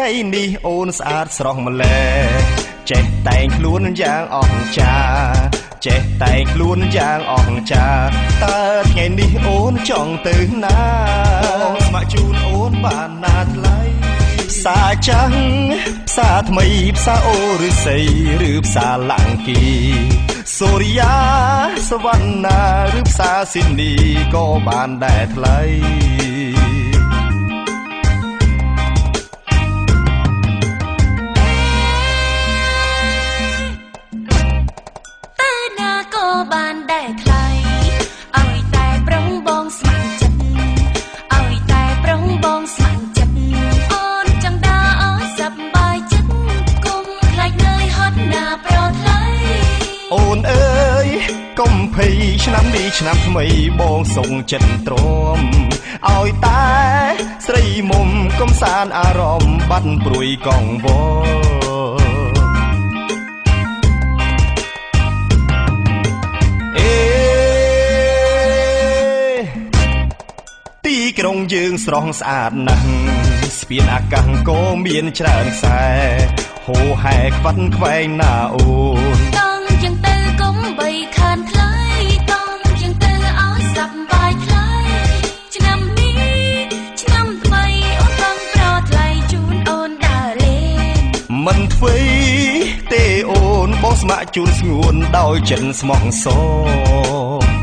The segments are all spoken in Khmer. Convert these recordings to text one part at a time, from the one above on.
ថ្ងៃនេះអូនស្អាតស្រស់ម្លេះចេះតែងខ្លួនយ៉ាងអស្ចារ្យចេះតែងខ្លួនយ៉ាងអស្ចារ្យតើថ្ងៃនេះអូនចង់ទៅណាស្ម័គ្រជូនអូនបានណាថ្លៃផ្សារចាំងផ្សារថ្មីផ្សារអូរិស័យឬផ្សារលង្គីសូរិយាសវណ្ណាឬផ្សារស៊ីដនីក៏បានដែរថ្លៃបានដែរថ្លៃឲ្យតែប្រុងបងស្ម័គ្រចិត្តឲ្យតែប្រុងបងស្ម័គ្រចិត្តអូនចង់ដើរអស់សប្បាយចិត្តគុំខ្លាចនឿយហត់ណាប្រថ្លៃអូនអើយកុំភ័យឆ្នាំនេះឆ្នាំថ្មីបងសុងចិត្តទ្រាំឲ្យតែស្រីមុំកំសាន្តអារម្មណ៍បាត់ព្រួយកង្វល់ទីក្រុងយើងស្រស់ស្អាតណាស់ស្ពានអាកាសក៏មានច្រើនខ្សែហូរហែខ្វាត់ខ្វែងណាអូនតង់យ៉ាងទៅកុំបីខានថ្លៃតង់យ៉ាងទៅឲ្យសប្បាយថ្លៃឆ្នាំនេះឆ្នាំថ្មីអូនต้องប្រថ្លៃជូនអូនដើរលេងមិនធ្វើទេអូនបោះស្ម័គ្រជូនស្ងួនដោយចិត្តស្មោះសរ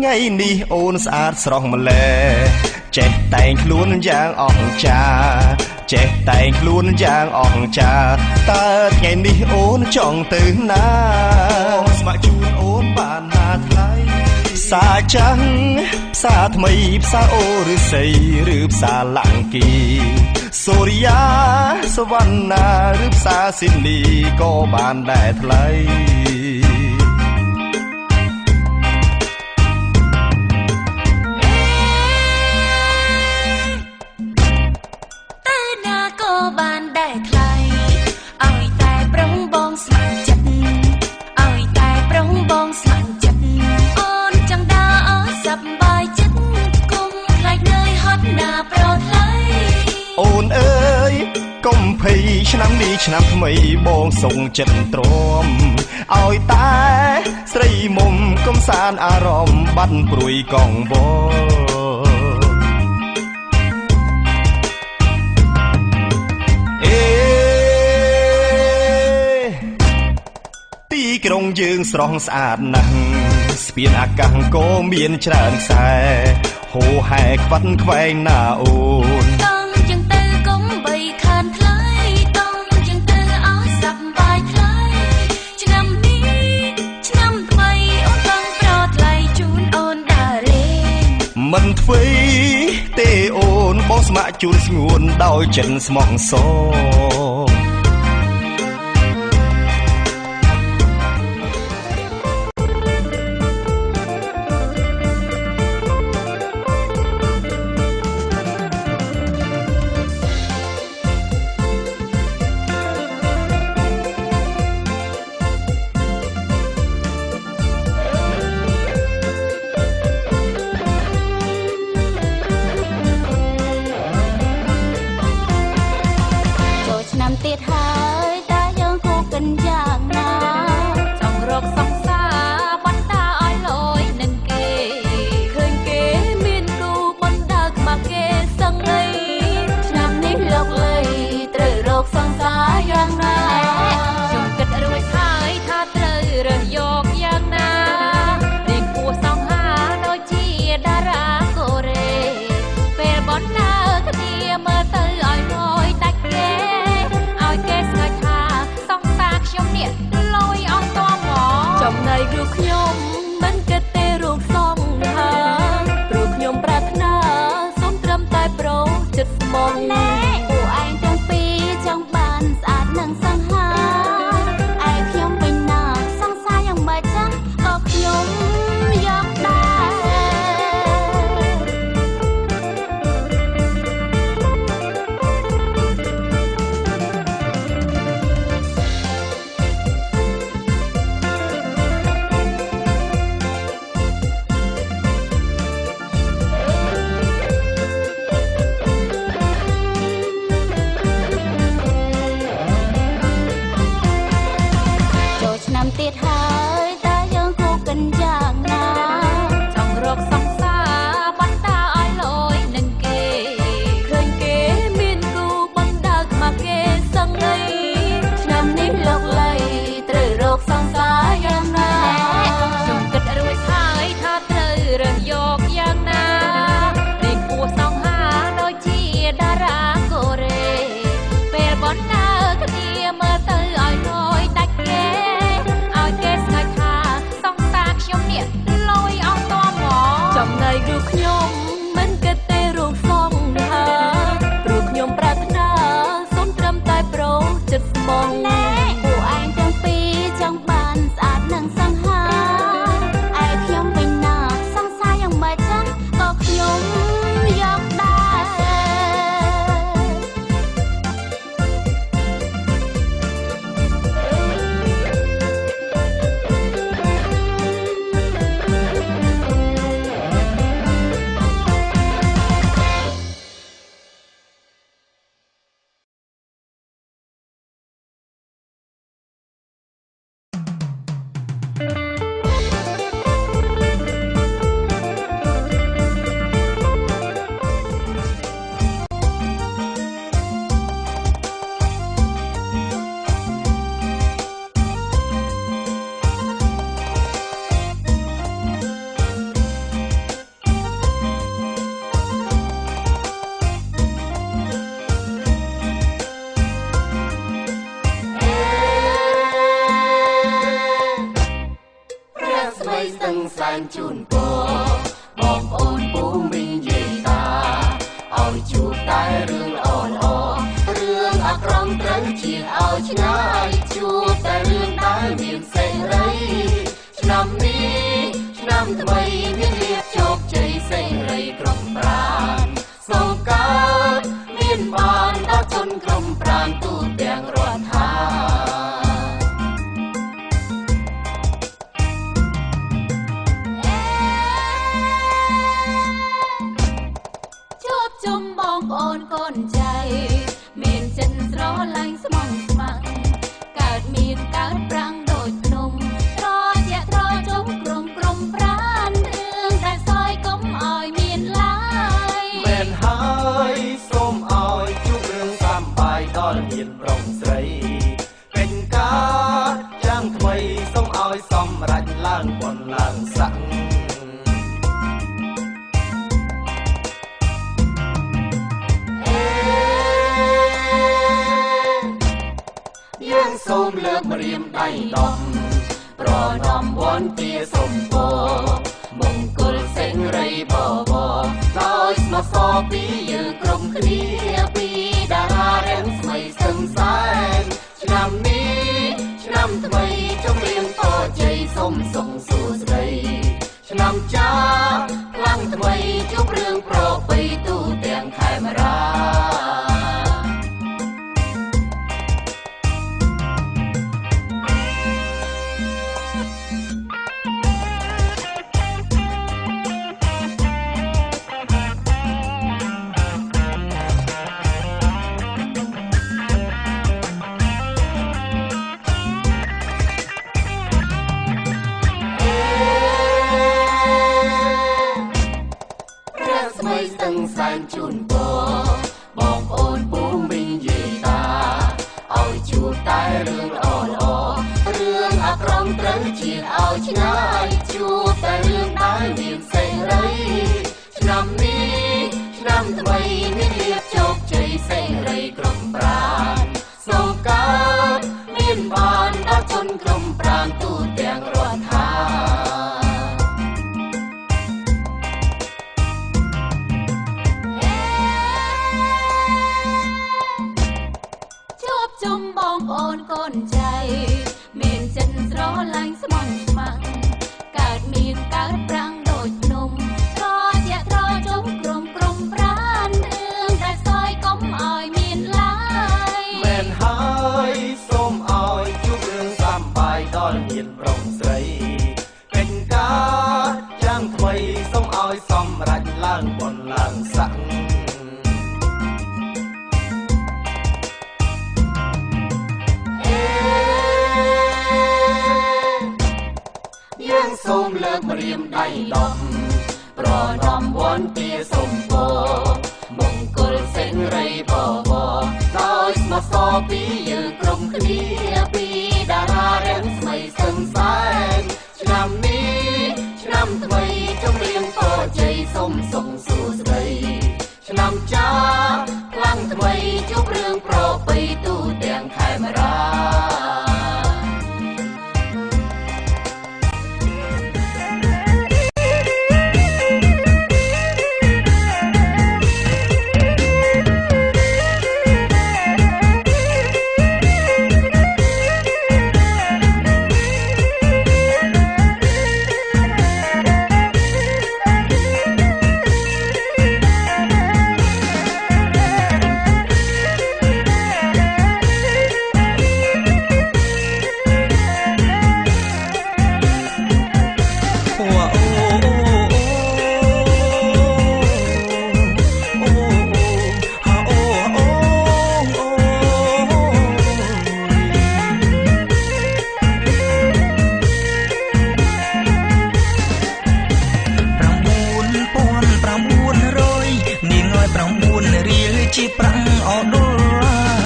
ថ្ងៃនេះអូនស្អាតស្រស់ម្លេះចេះតែងខ្លួនយ៉ាងអស្ចារ្យចេះតែងខ្លួនយ៉ាងអស្ចារ្យតើថ្ងៃនេះអូនចង់ទៅណាស្ម័គ្រជូនអូនបានណាថ្លៃផ្សារចាំងផ្សារថ្មីផ្សារអូរិស័យឬផ្សារលង្គីសូរិយាសវណ្ណាឬផ្សារស៊ីដនីក៏បានដែរថ្លៃបានដែរថ្លៃឲ្យតែប្រុងបងស្ម័គ្រចិត្តឲ្យតែប្រុងបងស្ម័គ្រចិត្តអូនចង់ដើរអស់សប្បាយចិត្តគុំខ្លាចនឿយហត់ណាប្រថ្លៃអូនអើយកុំភ័យឆ្នាំនេះឆ្នាំថ្មីបងសុងចិត្តទ្រាំឲ្យតែស្រីមុំកំសាន្តអារម្មណ៍បាត់ព្រួយកង្វល់ទីក្រុងយើងស្រស់ស្អាតណាស់ស្ពានអាកាសក៏មានច្រើនខ្សែហូរហែខ្វាត់ខ្វែងណាអូនតង់យ៉ាងទៅកុំបីខានថ្លៃតង់យ៉ាងទៅឲ្យសប្បាយថ្លៃឆ្នាំនេះឆ្នាំថ្មីអូនต้องប្រថ្លៃជូនអូនដើរលេងមិនធ្វើទេអូនបោះស្ម័គ្រជូនស្ងួនដោយចិត្តស្មោះសរទៀតហើយតើយើងគូកិនយ៉ាងណាចង់រកសង្សារបណ្ដាឲ្យលយនឹងគេឃើញគេមានគូបណ្ដាខ្មាស់គេសឹងអីឆ្នាំនេះលោកលីត្រូវរកសង្សារយ៉ាងណាខ្ញុំគិតរួចហើយថាត្រូវរើសយកយ៉ាងណារៀងគួរសង្ហាដូចជាតារាកូរ៉េពេលបណ្ដាគ្នាមើលទៅឲ្យហយដាច់គេគេស្គាល់ថាសង្សារខ្ញុំនេះលយអស់តមចំណៃគ្រូខ្ញុំមិនគិតទេរូបសង្ហាព្រោះខ្ញុំប្រាថ្នាសូមត្រឹមតែប្រុសចិត្តស្មោះពួកឯងទាំងពីរចង់បានស្អាតនឹងសង្ហាឯខ្ញុំវិញណា บแต่เรื่องอ่อนอ่อเรื่องอาក្រมត្រូវជាឲ្យឆ្ងាយជួបតែរឿងដែលមានសេរីឆ្នាំនេះឆ្នាំថ្មីមានលៀបជោគជ័យសេរីក្រុមប្រាណសូមកើតមានបានដល់ជនក្រុមប្រាណទូទាំងរដ្ឋាជួបជុំបងប្អូនកូនចៅមានចិនស្រឡាញ់ស្មងស្ម័គ្រកើតមានកើតប្រាំងដូចភ្នំត្រជាក់ត្រជុំក្រុមប្រាណរឿងដែលសោយកុំឲ្យមានឡើយមែនហើយសូមឲ្យជួបរឿងសំបាយដល់មានប្រុងស្រីពេញការយ៉ាងថ្មីសូមឲ្យសម្រេចឡើងបុណ្យឡើងស័ក្តិយើងសូមលើកម្រាមដៃដំប្រណំវន្ទាសុំពរមង្គលសេរីបបដោយស្មោះសរពីយើងក្រុមគ្នាពីតារារាំងស្មីសឹងសែនឆ្នាំនេះឆ្នាំថ្មីជំរាបពរជ័យសូមសុខសួស្តីឆ្នាំចាស់ខ្លាំងថ្មីជួបរឿងប្រពៃទូទាំងខេមរាស្ទឹងសែនជូនពរបងប្អូនពូមីងយាយតាឲ្យជួបតែរឿងល្អល្អរឿងអាក្រមត្រូវជាឲ្យឆ្ងាយជួបតែរឿងដែលមានសេរីឆ្នាំនេះឆ្នាំថ្មីមានលៀបជោគជ័យសេរីក្រុមប្រាណសូមកើតមានបានដល់ជនក្រុមប្រាណទូទាំងរដ្ឋាជុំបងប្អូនកូនចៅមានចិនស្រឡាញ់ស្មងស្ម័គ្រកើតមានកើតប្រាំងដូចភ្នំត្រជាក់ត្រជុំក្រុមប្រាណរឿងដែលសោយកុំឲ្យមានឡើយមែនហើយសូមឲ្យជួបរឿងសំបាយដល់មានប្រុងស្រីពេញការយ៉ាងថ្មីសូមឲ្យសម្រេចឡើងបុណ្យឡើងស័ក្តិយើងសូមលើកម្រាមដៃដំប្រណំវន្ទាសុំពរមង្គលសេរីបបដោយស្មោះសរពីយើងក្រុមគ្នាពីតារារាំងស្មីសឹងសែនឆ្នាំនេះឆ្នាំថ្មីជំរាបពរជ័យសូមសុខសួស្តីឆ្នាំចាស់ខ្លាំងថ្មីជួបរឿងប្រពៃទូទាំងខេមរាជាប្រាំងអដុល្លារ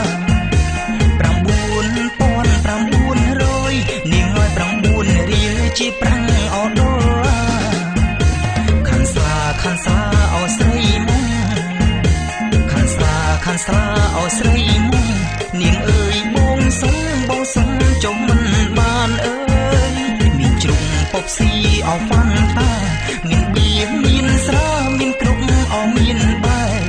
9,900នាងឲ្យ9រៀលជាប្រាំងអដុល្លារខាន់ស្លាអោស្រីមុំខាន់ស្លាអោស្រីមុំនាងអើយបងសុំចុំមិនបានអើយមានជ្រុងពប់ស៊ីអោហ្វាន់តាមានបៀមានស្រាមានគ្រប់អោមានបែប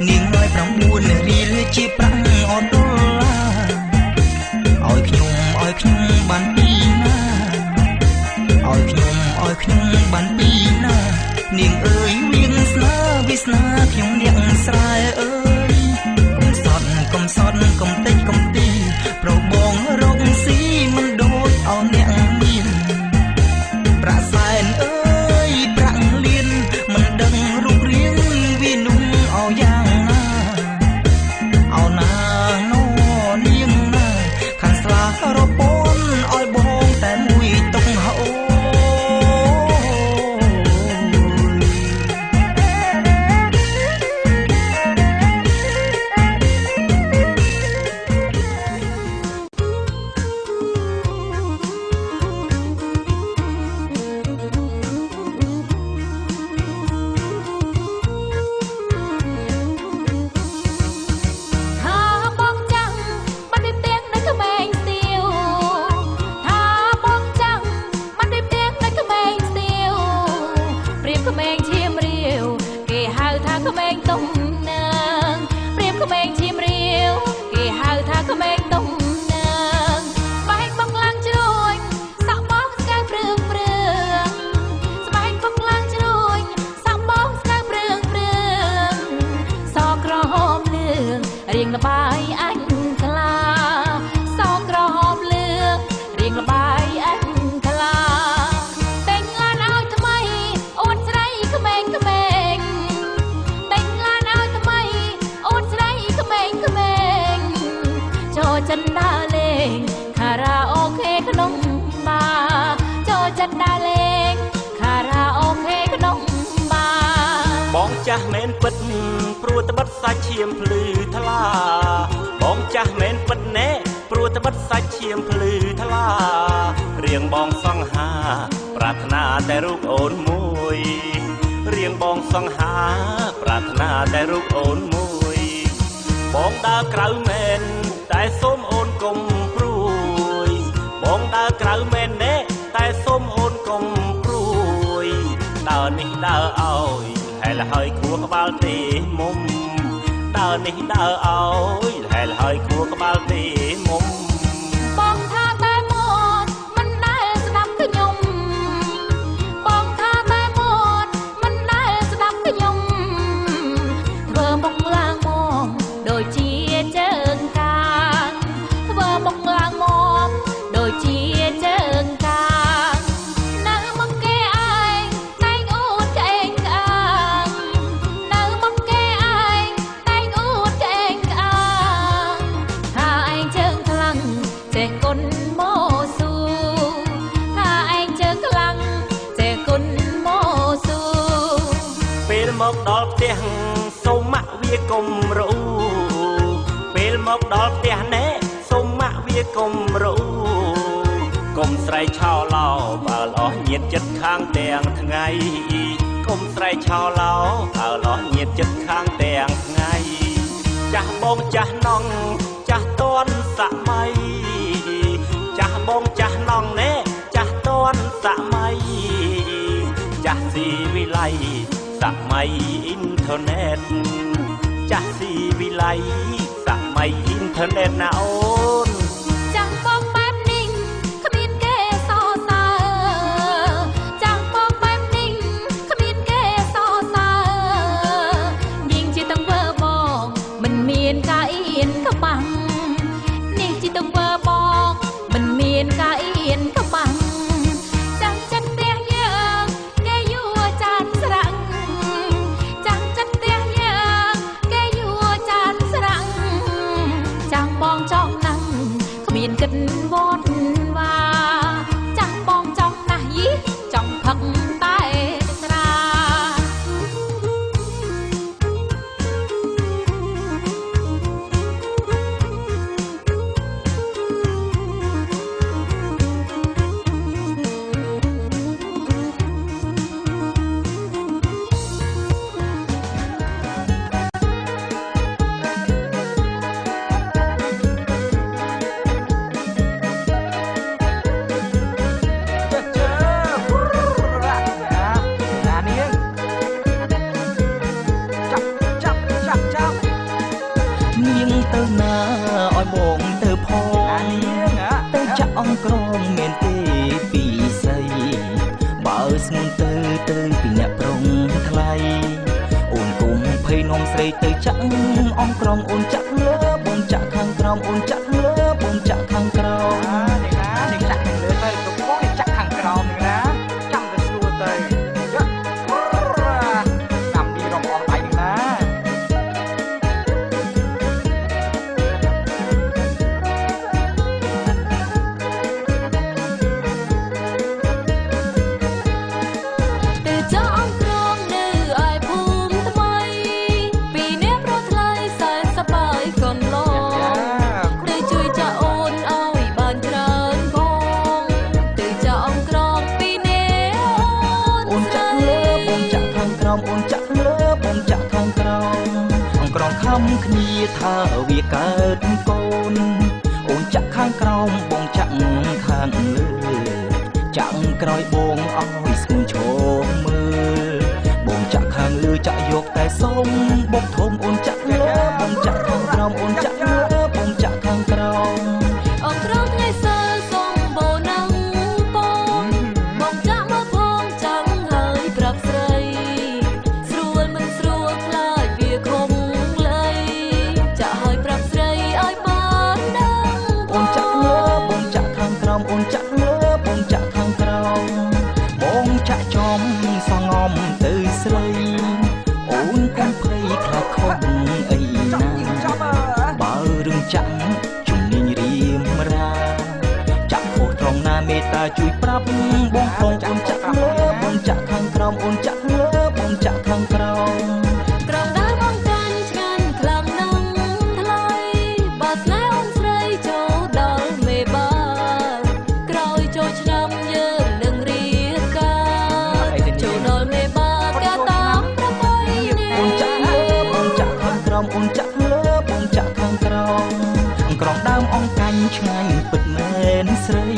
នាងឲ្យ9រៀលជាប្រាំងអត់ដុល្លារឲ្យខ្ញុំបានពីណាឲ្យខ្ញុំបានពីណានាងអើយវៀងស្នាវាសនាខ្ញុំនាងស្រែអើយកុំសត់កុំតិចកុំទីប្របងរកស៊ីមិនដូចឲ្យអ្នកមានប្រាក់សែនអើយប្រាក់លៀនមិនដឹងរូបរាងវាนุ่งឲ្យយ៉ាងណាឲ្យណាណូនាងណាខាងស្លារពនឲ្យបងតែមួយតុងហោរៀងលបាយអញខ្លាសក្រហមលឿងរៀងលបាយអញខ្លាតែងឡានឲ្យថ្មីអូនស្រីក្មេងតែងឡានឲ្យថ្មីអូនស្រីក្មេងចូលចិនដើរលេងខារ៉ាអូខេក្នុងបារចូលចិនដើរលេងខារ៉ាអូខេក្នុងបារបងចាស់មែនពិតព្រោះត្បិតសាច់ឈាមភ្លឺថ្លាបងចាស់មែនពិតណែព្រោះត្បិតសាច់ឈាមភ្លឺថ្លារៀងបងសង្ហាប្រាថ្នាតែរូបអូនមួយរៀងបងសង្ហាប្រាថ្នាតែរូបអូនមួយបងដើរក្រៅមែនតែសូមអូនកុំព្រួយបងដើរក្រៅមែនណែតែសូមអូនកុំព្រួយដើរនេះដើរឲ្យហែលហើយខួរក្បាលទេមុំដើរនេះដើរឲ្យហែលហើយខួរក្បាលទេមុំបងថាតែមកមិនដែលស្ដាប់ខ្ញុំបងថាតែមកមិនដែលស្ដាប់ខ្ញុំធ្វើមកឡើងមកដូចជាជើងកាងធ្វើមកឡើងមកដូចជាជើងកាងនៅមកគេឯងតែងអូនក្អេងក្អាងនៅមកគេឯងតែងអូនក្អេងក្អាងថាឯងជើងខ្លាំងចេះគុណមកស៊ូថាឯងជើងខ្លាំងចេះគុណមកស៊ូពេលមកដល់ផ្ទះសូមម៉ាក់វាកុំរអ៊ូពេលមកដល់ផ្ទះណែសូមម៉ាក់វាកុំរអ៊ូកុំស្រែកឆោឡោបើអស់ញាតចិត្តខាងទាំងថ្ងៃកុំស្រែកឆោឡោបើអស់ញាតចិត្តខាងទាំងថ្ងៃចាស់បងចាស់ណងចាស់តន់សម័យចាស់បងចាស់ណងណែចាស់តន់សម័យចាស់ស៊ីវិល័យសម័យអ៊ីនធឺណិតចាស់ស៊ីវិល័យសម័យអ៊ីនធឺណិតណាអូនចាំបងបែបនេះគ្មានគេសរសើរចាំបងបែបនេះគ្មានគេសរសើរនាងជាតង្វើបងមិនមានការអៀនក្បាំងនាងជាតង្វើបងមិនមានការអៀនក្បាំងចាំចិត្តផ្ទះយើងគេយួរចានស្រាំងចាំចិត្តផ្ទះយើងគេយួរចានស្រាំងចាំបងចង់ណាស់គ្មានគិតវត្តវាចាំបងចង់ណាស់យីចង់ផឹកតែស្រា ទៅណាឲ្យបងទៅផងទៅចាក់អង្គក្រងមានទេពីស័យបើស្ងួនទៅពីអ្នកប្រុងថ្លៃអូនគុំភ័យនំស្រីទៅចាក់អង្គក្រងអូនចាក់លើបងចាក់ខាងក្រោមអូនចាក់លើបងចាក់ខាងក្រោមនេះចាក់ខាងលើទៅកំពុងចាក់ខាងក្រោមនេះណាចាំទៅស្រួលទៅយកចាំទីរំអស់ដៃនេះណាគ្នាថាវាកើតកូនអូនចាក់ខាងក្រោមបងចាក់ខាងលើចាក់ក្រោយបងអស់ស្គូឈរមើលបងចាក់ខាងលើចាក់យកតែសុំបុកធំអូនចាក់លើបងចាក់ខាងក្រោមអូនចាក់លើបងចាក់ខាងក្រោមអង្ក្រងថ្ងៃសើសុំបូននឹងបងបងចាក់មកផងចាំងហើយប្រាប់ស្រីស្រួលមិនស្រួលខ្លាចវាខំអូនចាក់លើបងចាក់ខាងក្រោមបងចាក់ចំសងំទៅស្រីអូនកុំភ័យខ្លាចខុសអីណាបើរឿងចាក់ជំនាញរៀមរាចាក់ខុសត្រង់ណាមេត្តាជួយប្រាប់បងផងអូនចាក់លើបងចាក់ខាងក្រោមអូនចាក់លើបងចាក់ខាងក្រោមក្រំដើរបងកាន់ឆ្ងាញ់ខ្លាំងនឹងថ្លៃបើស្នេហ៍អូនស្រីចូលដល់មេបាចូលឆ្នាំយើងនឹងរៀបការចូលដល់មេបាកាតាមប្រពៃនេះអូនចាក់លើបងចាក់ខាងក្រោមអូនចាក់លើបងចាក់ខាងក្រោមក្រោមដើមអង្កាញ់ឆ្ងាញ់ពិតមែនស្រី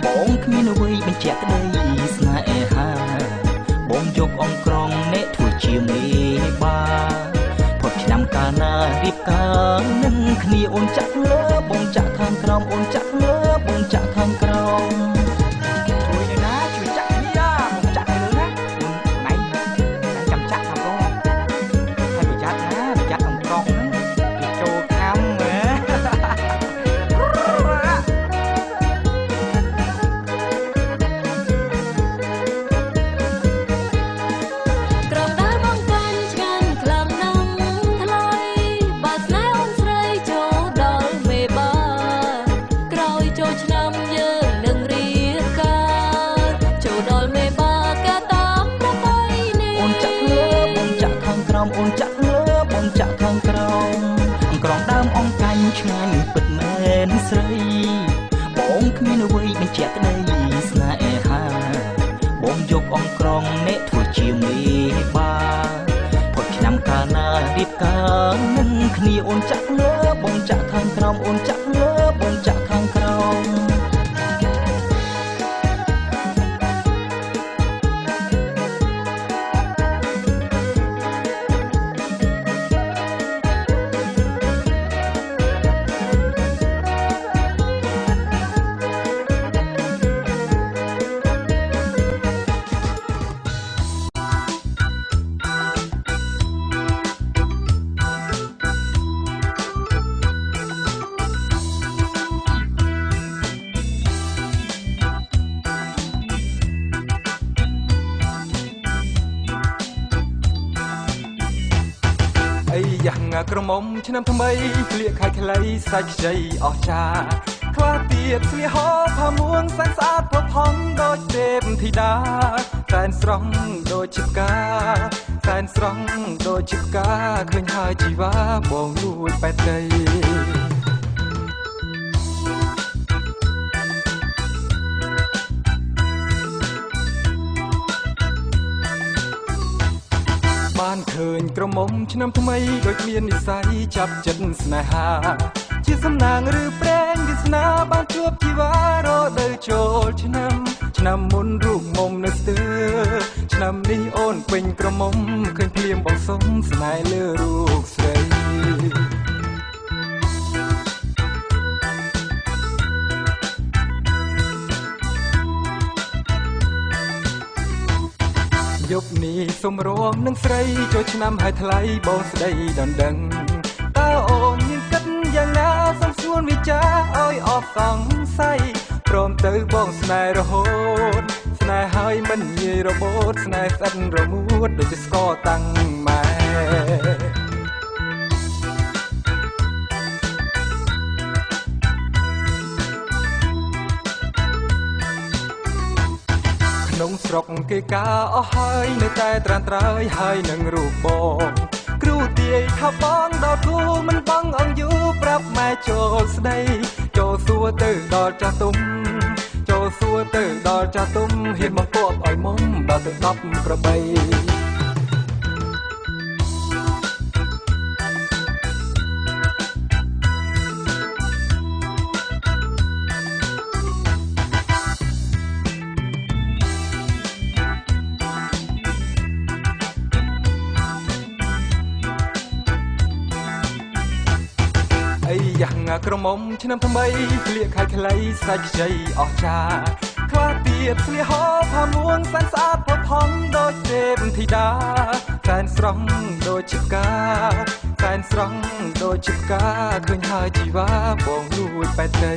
បងគ្មានអ្វីបញ្ជាក់ក្តីស្នេហាបងយកអង្ក្រងអ្នកធ្វើជាមេបាផុតឆ្នាំកាលណារៀបការនឹងគ្នាអូនចាក់លើបងចាក់ខាងក្រោមអូនចាក់លើបងចាក់ខាងក្រោមជួយណាជួយចាក់គ្នាបងចាក់លើណាណៃចាំចាក់តាមបងហើយប្រយ័ត្នណាប្រយ័ត្នអង្ក្រងហ្នឹងវាចូលខាំហ៎ក្រំដើរបងកាន់ឆ្ងាញ់ខ្លាំងនឹងថ្លៃបើស្នេហ៍អូនស្រីចូលដល់មេបាក្រោយចូលឆ្នាំយើងនឹងរៀបការចូលដល់មេបាកាតាមប្រពៃនេះអូនចាក់លើបងចាក់ខាងក្រោមអូនចាក់លើបងចាក់ខាងក្រោមក្រងដើមអង្កាញ់ឆ្ងាញ់ពិតមែនស្រីបងគ្មានអ្វីបញ្ជាក់ក្តីស្នេហាបងយកអង្ក្រងអ្នកធ្វើជាមេបាផុតឆ្នាំកាលណារៀបការនឹងគ្នាអូនចាក់លើបងចាក់ខាងក្រោមអូនចាក់លើបងចាក់ខាងក្រោមយ៉ាងក្រមុំឆ្នាំថ្មីស្លៀកខែខ្លីសាច់ខ្ចីអស់ចាខ្លះទៀតស្លៀកហូបផាមួងសែនស្អាតផុសផង់ដូចទេពធីតាសែនស្រស់ដូចជាផ្កាសែនស្រស់ដូចជាផ្កាឃើញហើយជីវ៉ាបងលួចបែកដី បានឃើញក្រមុំឆ្នាំថ្មីដូចមាននិស្ស័យចាប់ចិត្តស្នេហាជាសំណាងឬប្រេងវាសនាបានជួបជីវ៉ារដូវចូលឆ្នាំមុនរូបមុំនៅស្ទើឆ្នាំនេះអូនពេញក្រមុំឃើញភ្លៀងបងសុំស្នេហ៍លើរូបស្រី សុំរួមនឹងស្រីចូលឆ្នាំហើយថ្លៃបងស្ដីដណ្ដឹងតើអូនមានគិតយ៉ាងណាសំសួនវិចារឲ្យអស់សង្ស័យព្រមទៅបងស្នេហ៍រហូតស្នេហ៍ហើយមិនងាយរបូតស្នេហ៍ស្អិតរមួតដូចជាស្គរតាំងម៉ែក្នុងស្រុកគេការអស់ហើយនៅតែត្រានត្រើយហើយនឹងរូបបងគ្រូទាយថាបងដល់គូមិនបងអង្គយូប្រាប់ម៉ែចូលស្ដីចូលសួរទៅដល់ចាស់ទុំចូលសួរទៅដល់ចាស់ទុំហ៊ានមកគប់ឲ្យមុំដល់ទៅ10ក្របីយ៉ាងក្រមុំឆ្នាំថ្មីក្លៀកខែខ្លីសាច់ខ្ចីអស់ចាខ្វះទៀតស្លៀកហោផាមួងសានស្អាតផផំដូចទេពធីតាសែនស្រស់ដូចជាផ្កាសែនស្រស់ដូចជាផ្កាឃើញហើយជីវ៉ាបងលួចបែតដី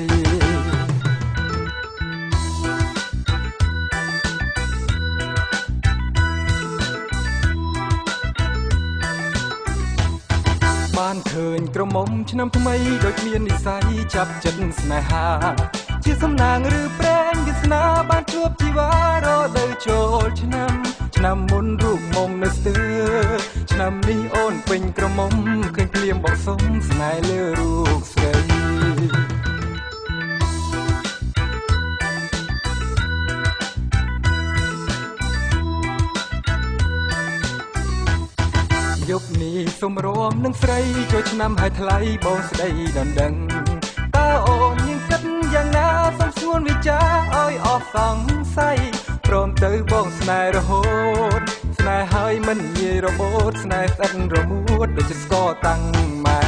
បានឃើញក្រមុំឆ្នាំថ្មីដូចមាននិស្ស័យចាប់ចិត្តស្នេហាជាសំណាងឬប្រេងវាសនាបានជួបជីវ៉ារដូវចូលឆ្នាំមុនរូបមុំនៅស្ទើឆ្នាំនេះអូនពេញក្រមុំឃើញភ្លៀមបងសុំស្នេហ៍លើរូបស្រីយប់នេះសុំរួមនឹងស្រីចូលឆ្នាំហើយថ្លៃបងស្ដីដណ្ដឹងតើអូនមានគិតយ៉ាងណាសំសួនវិចារឲ្យអស់សង្ស័យព្រមទៅបងស្នេហ៍រហូតស្នេហ៍ហើយមិនងាយរបូតស្នេហ៍ស្អិតរមួតដូចជាស្គរតាំងម៉ែ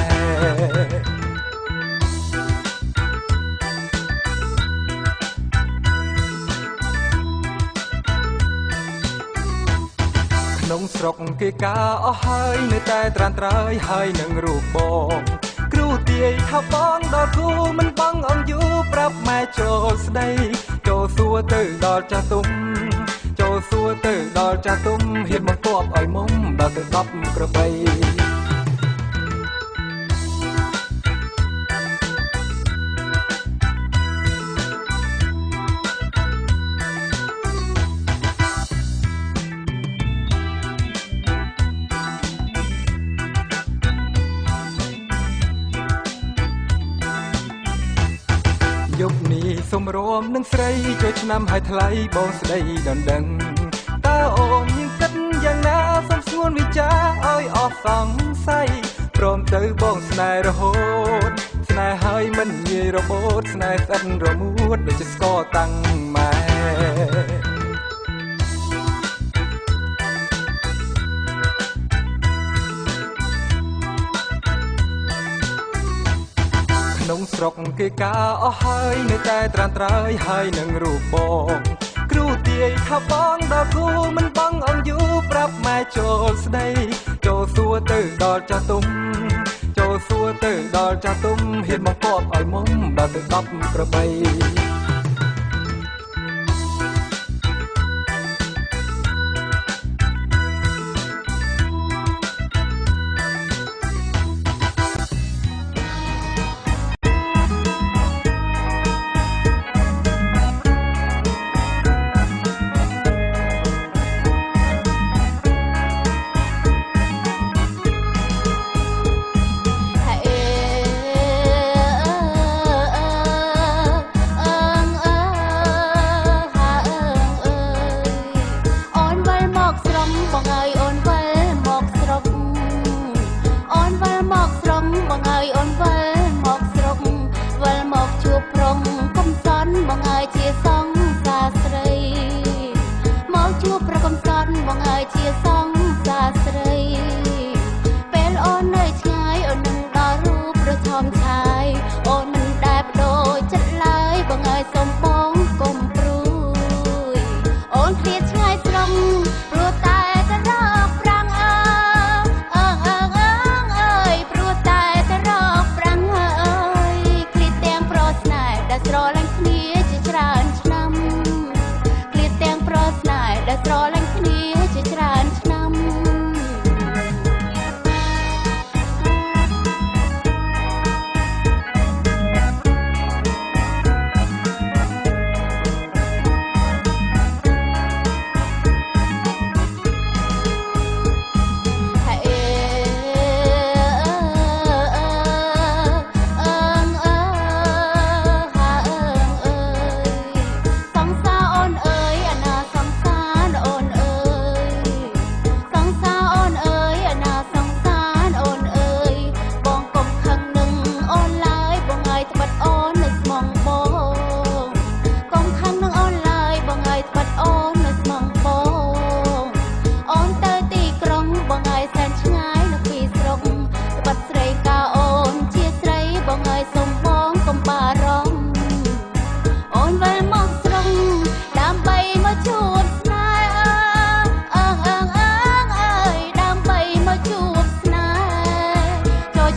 ក្នុងស្រុកគេការអស់ហើយនៅតែត្រានត្រើយហើយនឹងរូបបងគ្រូទាយថាបងដល់គូមិនបងអង្គយូប្រាប់ម៉ែចូលស្ដីចូលសួរទៅដល់ចាស់ទុំចូលសួរទៅដល់ចាស់ទុំហ៊ានមកគប់ឲ្យមុំដល់ទៅ10ក្របីយប់នេះសុំរួមនឹងស្រីចូលឆ្នាំហើយថ្លៃបងស្ដីដណ្ដឹងតើអូនមានគិតយ៉ាងណាសំសួនវិចារឲ្យអស់សង្ស័យព្រមទៅបងស្នេហ៍រហូតស្នេហ៍ហើយមិនងាយរបូតស្នេហ៍ស្អិតរមួតដូចជាស្គរតាំងម៉ែក្នុងស្រុកគេការអស់ហើយនៅតែត្រានត្រើយហើយនឹងរូបបងគ្រូទាយថាបងដល់គូមិនបងអង្គយូប្រាប់ម៉ែចូលស្ដីចូលសួរទៅដល់ចាស់ទុំចូលសួរទៅដល់ចាស់ទុំហ៊ានមកគប់ឲ្យមុំដល់ទៅ10ក្របី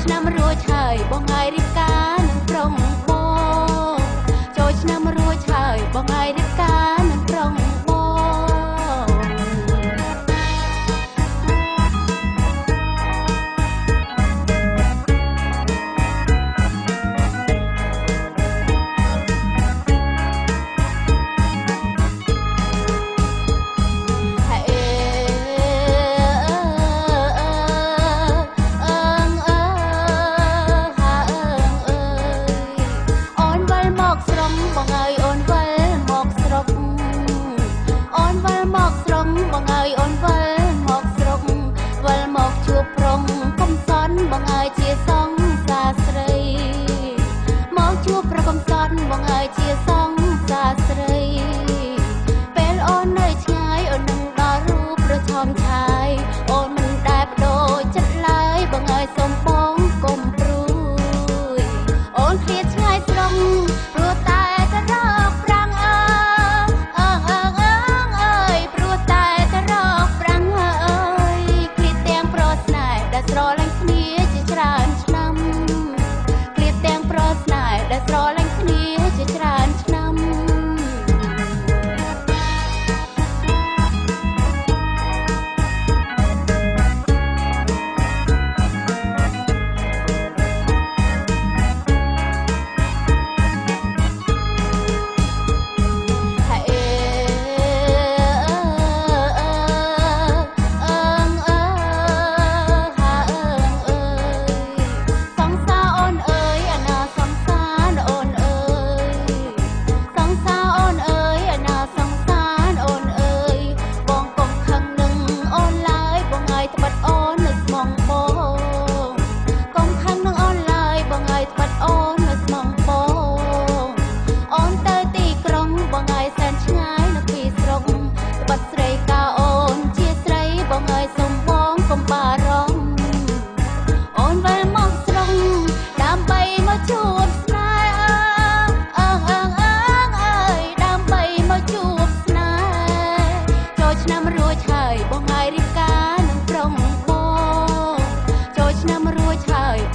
ឆ្នាំរួចហើយបងហើយរៀបការនឹងប្រុងបងចូលឆ្នាំរួចហើយបងហើយរៀបការនឹងប្រុងបង ជាសង្សារស្រីពេលអូននៅឆ្ងាយអូននឹងដល់រូបប្រឆោមឆាយអូនមិនដែលបដូរចិត្តឡើយបងអើយសូមបងកុំព្រួយអូនឃ្លាតឆ្ងាយស្រុងព្រោះតែទៅរកប្រាំងអើយព្រោះតែទៅរកប្រាំងអើយឃ្លាតទាំងប្រស្នេហ៍ដែលស្រឡាញ់គ្នាជាច្រើនឆ្នាំឃ្លាតទាំងប្រស្នេហ៍ដែលស្រឡាញ់គ្នាជាច្រើនឆ្នាំ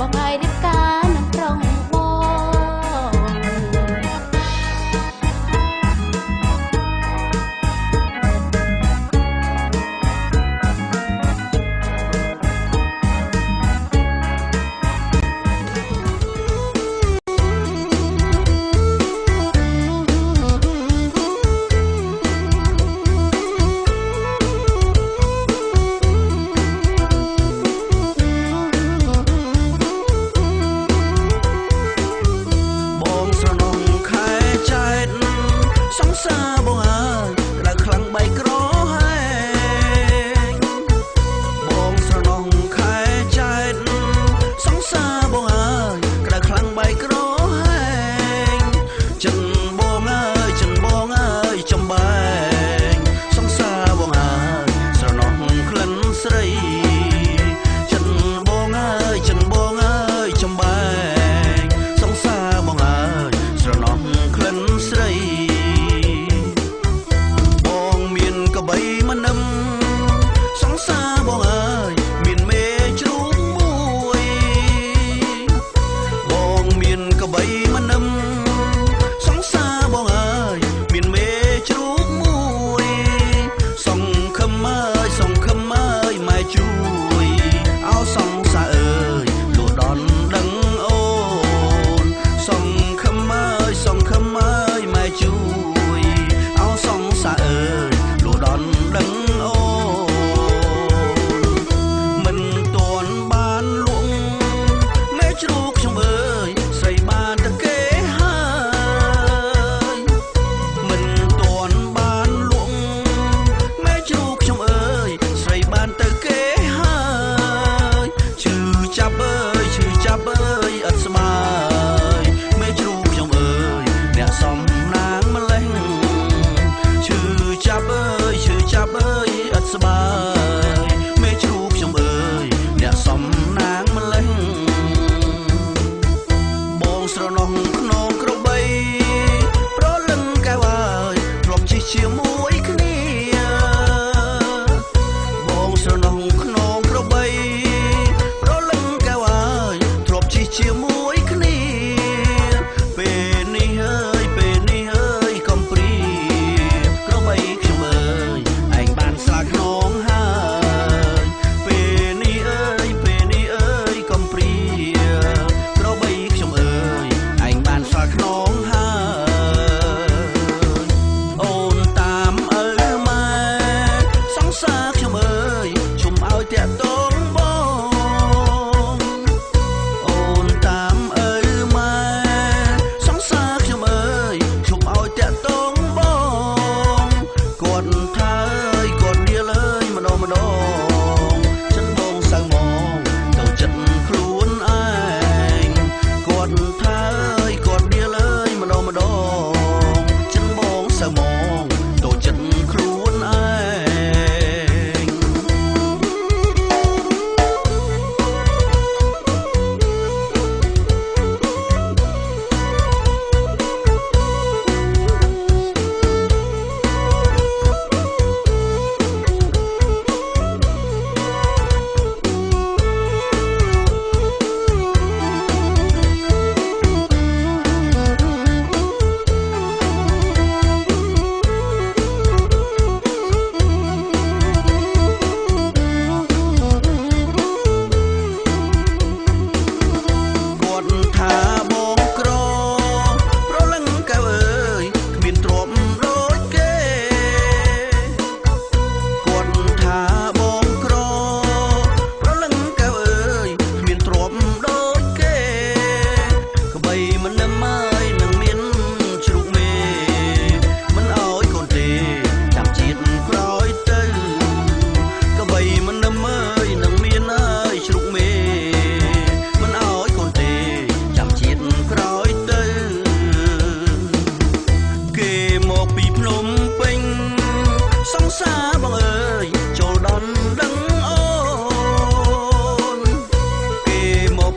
បងហើយរៀបការនឹងប្រុងបង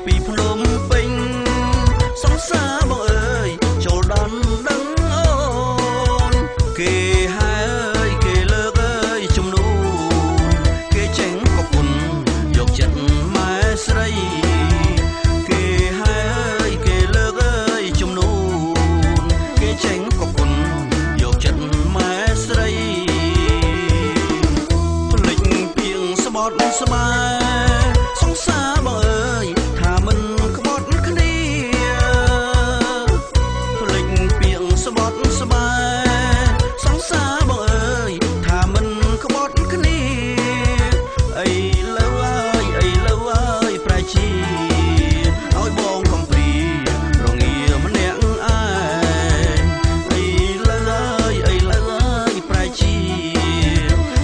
ពីភ្នំពេញសង្សារបងអើយចូលដល់ដឹងអូនគេហើយគេលើកអើយជំនួនគេចេញកពុនយកចិត្តម៉ែស្រីគេហើយគេលើកអើយជំនួនគេចេញកពុនយកចិត្តម៉ែស្រីភ្លេចពីងស្បត់ស្បាយសង្សារបងអើយថាមិនក្បត់គ្នាភ្លេចពីងស្បត់ស្បាយសង្សារបងអើយថាមិនក្បត់គ្នាអីលើអើយប្រែជាឲ្យបងកំព្រីរងាម្នាក់ឯងអីលើអើយប្រែជា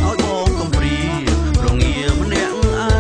ឲ្យបងកំព្រីរងាម្នាក់ឯង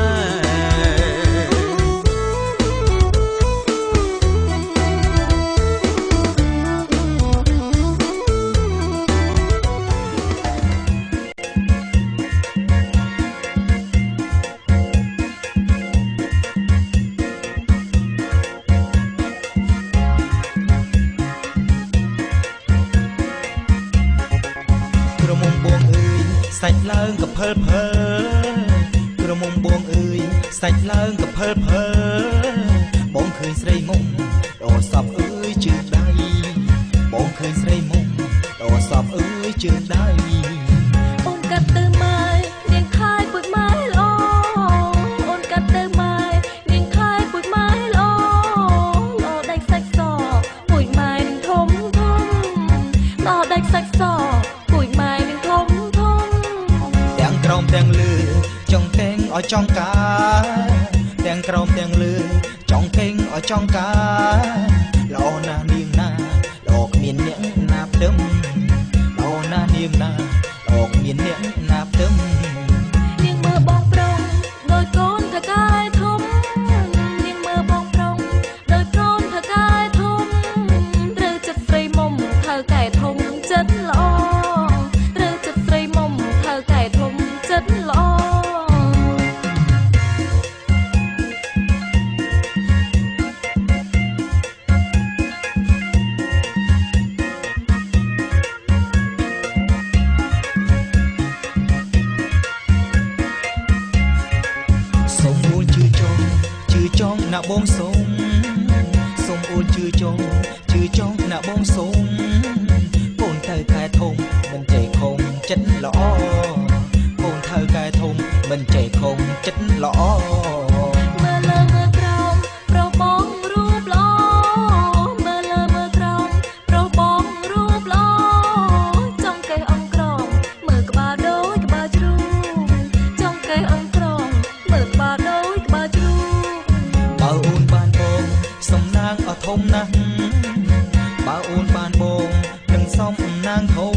ក្រមុំបងអើយសាច់ឡើងកភើភើក្រមុំបងអើយសាច់ឡើងកភើភើបងឃើញស្រីមុំដល់សពអើយជើងដៃបងឃើញស្រីមុំដល់សពអើយជើងដៃ អូនកាត់ទៅម៉ែនាងខាយពុជម៉ែល្អអូនកាត់ទៅម៉ែនាងខាយពុជម៉ែល្អល្អដាច់សាច់សពុជម៉ែនឹងធំធំល្អដាច់សាច់សពុជម៉ែនឹងធំធំ ទាំងក្រោមទាំងលើចង់កេងឲ្យចង់កាទាំងក្រោមទាំងលើចង់កេងឲ្យចង់កាល្អណាស់នាងណាល្អគ្មានអ្នកណាផ្ទឹមល្អណាស់នាងណាល្អគ្មានអ្នកណាផ្ទឹម នាងមើលបងប្រុងដោយកូនថកែធំនាងមើលបងប្រុងដោយកូនថកែធំត្រូវចិត្តស្រីមុំថកែធំចិត្តល្អត្រូវចិត្តស្រីមុំថកែធំចិត្តល្អ សូមអូនជឿចង់ណាបងសូមសូមអូនជឿចង់ណាបងសូមកូនទៅកែធំមិនចេះខំចិត្តល្អកូនទៅកែធំមិនចេះខំចិត្តល្អ មើលលើមើលក្រោមប្រុសបងរូបល្អមើលលើមើលក្រោមប្រុសបងរូបល្អចង់កេះអង្ក្រងមើលក្បាលដូចក្បាលជ្រូកចង់កេះអង្ក្រងមើលក្បាលដូចក្បាលជ្រូក បើអូនបានបងសំណាងអត់ធំណាស់បើអូនបានបងនឹងសំណាងធំ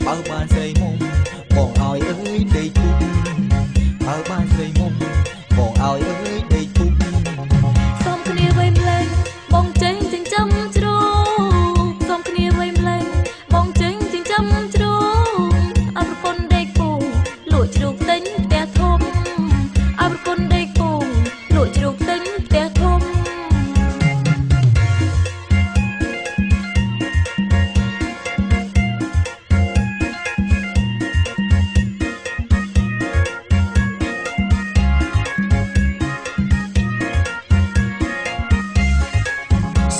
បើបានស្រីមុំបងឲ្យអើយដេកពុកបើបានស្រីមុំបងឲ្យអើយដេកពុក សុំគ្នាវៃម្លេងបងចេញចិញ្ចឹមជ្រូកសុំគ្នាវៃម្លេងបងចេញចិញ្ចឹមជ្រូកអរប្រពន្ធដេកពូលក់ជ្រូកទិញផ្ទះធំអរប្រពន្ធដេកពូលក់ជ្រូកទិញផ្ទះធំ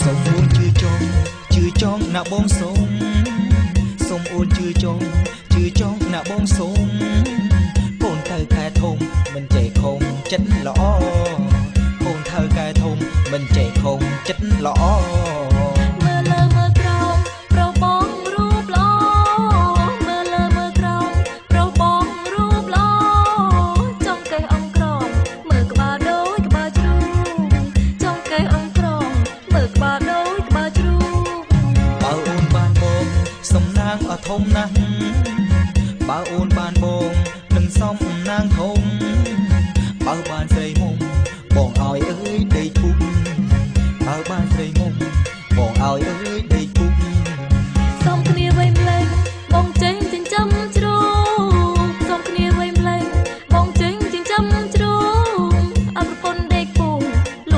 សូមអូនជឿចង់ណាបងសូមសូមអូនជឿចង់ណាបងសូមកូនទៅកែធំមិនចេះខំចិត្តល្អកូនទៅកែធំមិនចេះខំចិត្តល្អ មើលលើមើលក្រោមប្រុសបងរូបល្អមើលលើមើលក្រោមប្រុសបងរូបល្អចង់កេះអង្ក្រងមើលក្បាលដូចក្បាលជ្រូកចង់កេះអង្ក្រងមើលក្បាលដូចក្បាលជ្រូក បើអូនបានបងសំណាងអត់ធំណាស់បើអូនបានបងនឹងសំណាងធំបើបានស្រីមុំបងឲ្យអើយដេកពុកបើបានស្រីមុំបងឲ្យអើយដេកពុក សុំគ្នាវៃម្លេងបងចេញចិញ្ចឹមជ្រូកសុំគ្នាវៃម្លេងបងចេញចិញ្ចឹមជ្រូកអរប្រពន្ធដេកពូល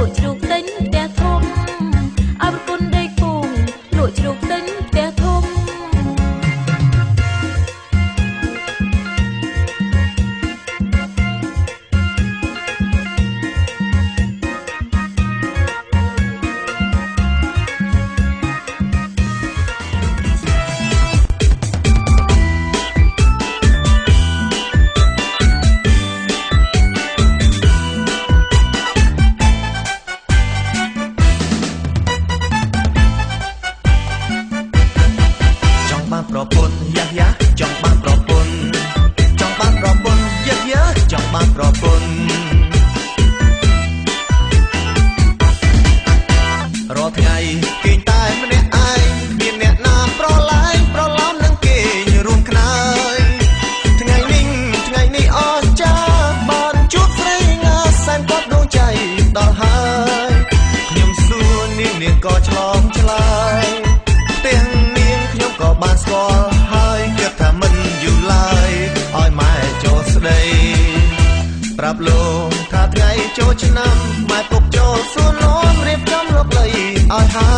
ឆ្នាំម៉ែពុកចូលសួនលនរៀបចំលោកលីឲ្យហើ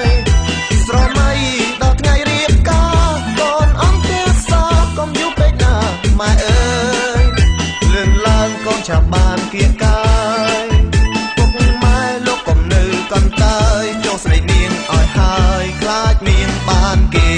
យស្រមៃដល់ថ្ងៃរៀបការកូនអង្គទេសកុំយូរពេកណាម៉ែអើយលឿនឡើងកូនចាប់បានគៀកកាយពុកម៉ែលោកកុំនៅកន្តើយចូលស្រីនាងឲ្យហើយខ្លាចនាងបានគេ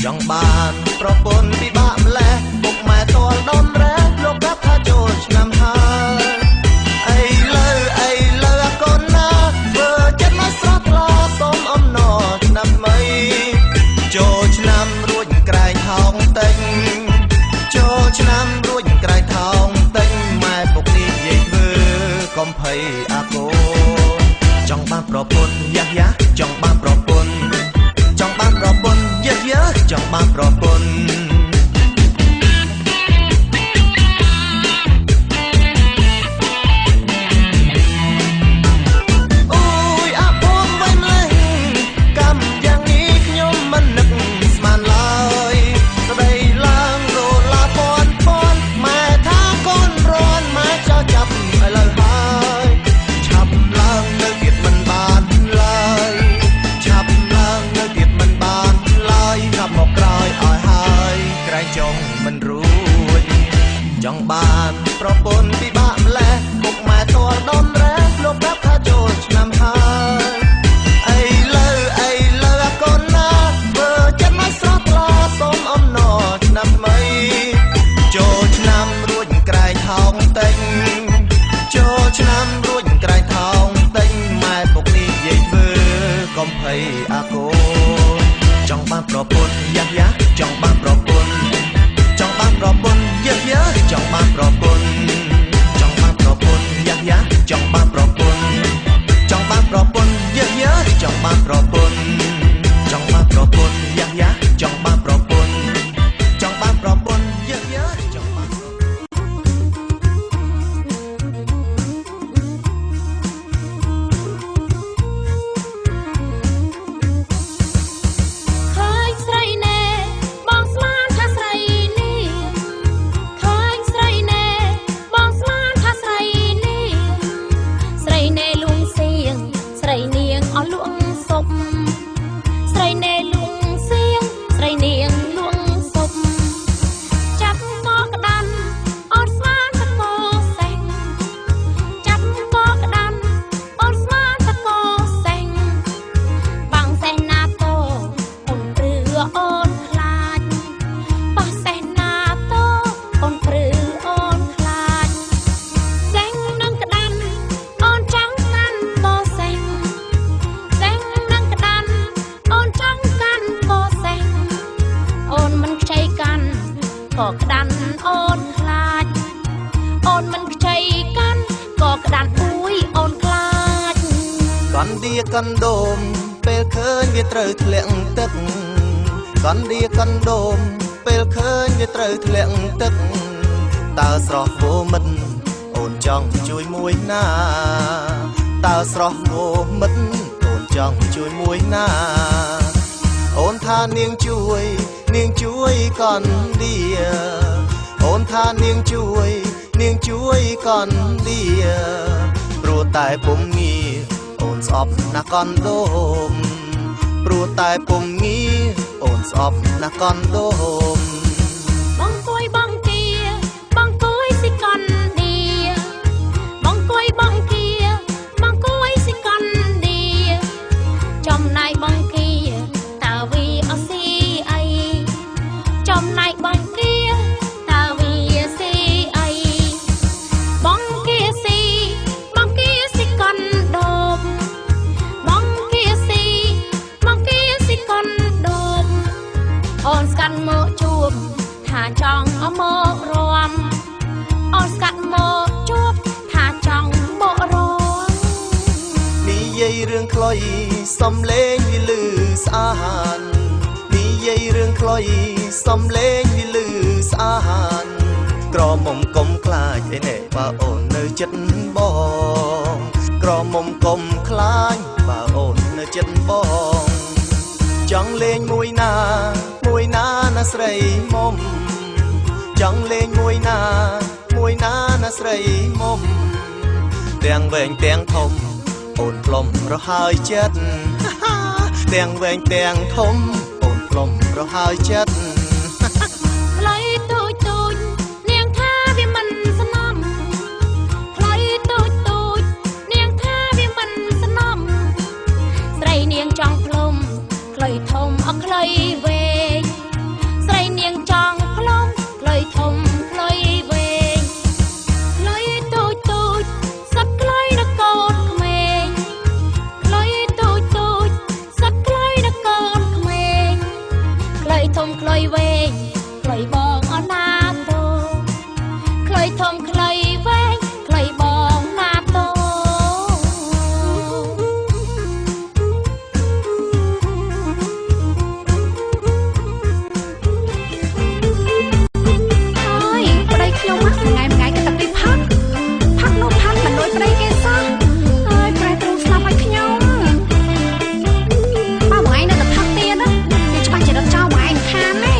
ចង់បានប្រពន្ធពិបាកម្លេះពុកម៉ែតលដំរែលោកប្រាប់ថាចូលឆ្នាំហើយអីលើកូនណាធ្វើចិត្តមកស្រស់ថ្លាសូមអំណរឆ្នាំថ្មីចូលឆ្នាំរួចក្រែងថោងតេញចូលឆ្នាំរួចក្រែងថោងតេញម៉ែពុកនេះនិយាយធ្វើកុំភ័យអាកូនចង់បានប្រពន្ធយ៉ាចង់បានប្រពន្ធចង់បានប្រពន្ធចង់បានប្រពន្ធអូយអាពងវិញលេងកម្មយ៉ាងនេះខ្ញុំមិននឹកស្មានឡើយស្ដីឡើងរលាពាន់ម៉ែថាកូនរាន់ម៉ែចោលចាប់ឥឡូវហើយឆាប់ឡើងនៅទៀតមិនបានឡើយឆាប់ឡើងនៅទៀតមិនបានកាប់មកក្រោយឲ្យហើយក្រែងចង់មិនរួចចង់បានប្រពន្ធពិបាកម្លេះពុកម៉ែតលដំរែលោកប្រាប់ថាចូលឆ្នាំហើយអីលើកូនណាធ្វើចិត្តមកស្រស់ថ្លាសូមអំណរឆ្នាំថ្មីចូលឆ្នាំរួចក្រែងថោងតេញចូលឆ្នាំរួចក្រែងថោងតេញម៉ែពុកនេះនិយាយធ្វើកុំភ័យអាកូនចង់បានប្រពន្ធយ៉ាចង់បានប្រពន្ធចង់បានប្រពន្ធយ៉ាចង់បានប្រពន្ធចង់បានប្រពន្ធយ៉ាចង់បានប្រពន្ធចង់បានប្រពន្ធយ៉ាចង់បានប្រពន្ធចង់បានប្រពន្ធយ៉ាចង់បានប្រពន្ធចង់បានប្រពន្ធយ៉ាចង់បានក៏ក្តាន់អូនខ្លាចអូនមិនខ្ចីកាន់ក៏ក្តាន់អួយអូនខ្លាចកណ្ដៀកណ្ដូមពេលឃើញវាត្រូវធ្លាក់ទឹកកណ្ដៀកណ្ដូមពេលឃើញវាត្រូវធ្លាក់ទឹកតើស្រស់វោមិត្តអូនចង់ជួយមួយណាតើស្រស់វោមិត្តអូនចង់ជួយមួយណាអូនថានាងជួយកណ្ដៀអូនថានាងជួយកណ្ដៀព្រោះតែពុំងារអូនស្អប់ណាស់កណ្ដូមព្រោះតែពុំងារអូនស្អប់ណាស់កណ្ដូមបងគួយបងគាបងគួយសិកណ្ដៀបងគួយបងគាបងគួយសិកណ្ដៀចំណែកបងគាតើវីអស៊ីអីចំណែកបងគាតើវីស៊ីអីបងគាស៊ីបងគាសិកណ្ដូមបងគាស៊ីបងគាសិកណ្ដូមអូនស្កាត់មកជួបថាចង់អមករំអូនស្កាត់មកជួបថាចង់បករំនិយាយ យាយរឿងខ្លុយសំលេងវាលឺស្អាតនិយាយរឿងខ្លុយសំលេងវាលឺស្អាតក្រមុំកុំខ្លាចឯនេះបើអូននៅចិត្តបងក្រមុំកុំខ្លាចបើអូននៅចិត្តបងចង់លេងមួយណាណាស្រីមុំចង់លេងមួយណាណាស្រីមុំទាំងវែងទាំងធំអូនផ្លុំប្រហើយចិត្តទាំងវែងទាំងធំអូនផ្លុំប្រហើយចិត្ត ខ្លីតូចតូចនាងថាវាមិនស្នំខ្លីតូចតូចនាងថាវាមិនស្នំស្រីនាងចង់ផ្លុំខ្លីធំអត់ខ្លីវែងស្រីនាងចង់ផ្លុំខ្លីធំខ្លីវែងខ្លីតូចតូចសឹកខ្លីនកូនក្មេងខ្លីតូចតូចសឹកខ្លីនកូនក្មេងខ្លីធំខ្លីវែងខ្លីបងអណាតូខ្លីធំខ្លីវែងខ្លីបងណាតូ ហើយប្តីខ្ញុំហ្នឹងថ្ងៃក៏តែពីផាក់នោះផាក់មិនដូចប្តីគេសោះហើយប្រែទ្រូងស្លាប់ឲ្យខ្ញុំបើមួយឯងនៅតែផាក់ទៀតណាវាច្បាស់ជារត់ចោលមួយឯងខានទេ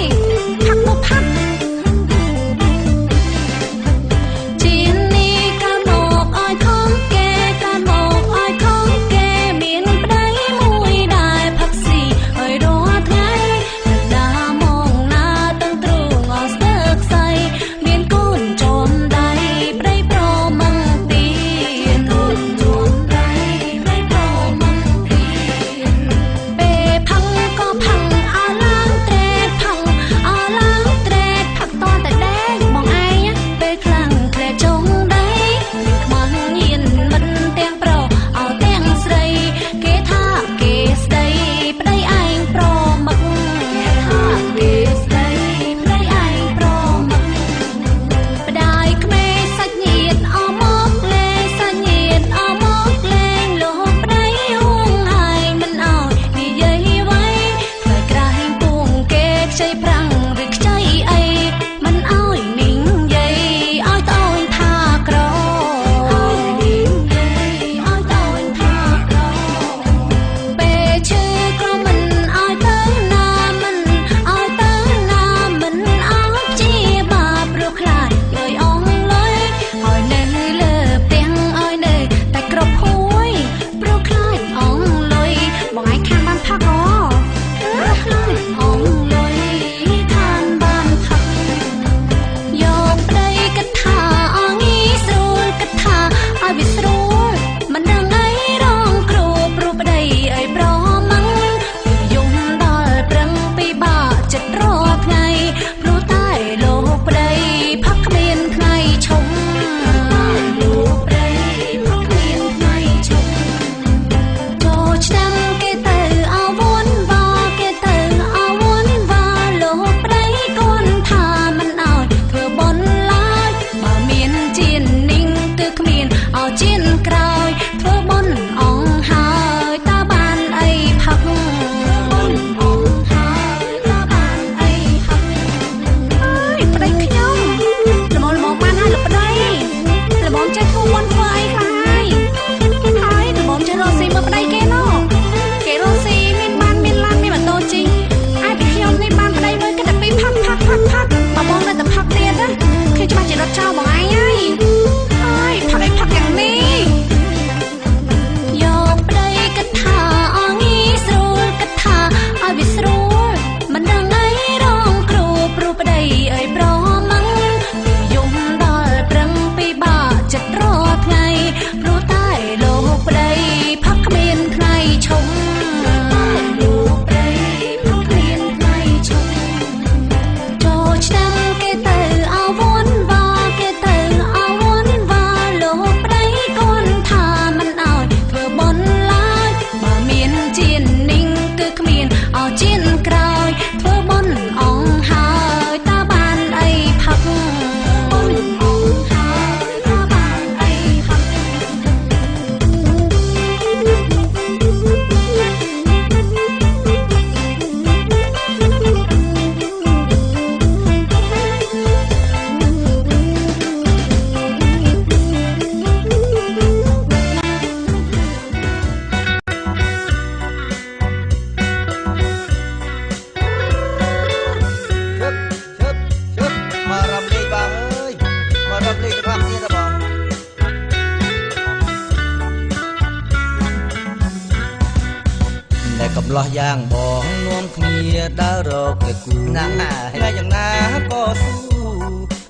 ម្លោះយ៉ាងបងនាំគ្នាដើររកតែគូណាថ្ងៃយ៉ាងណាក៏ស៊ូ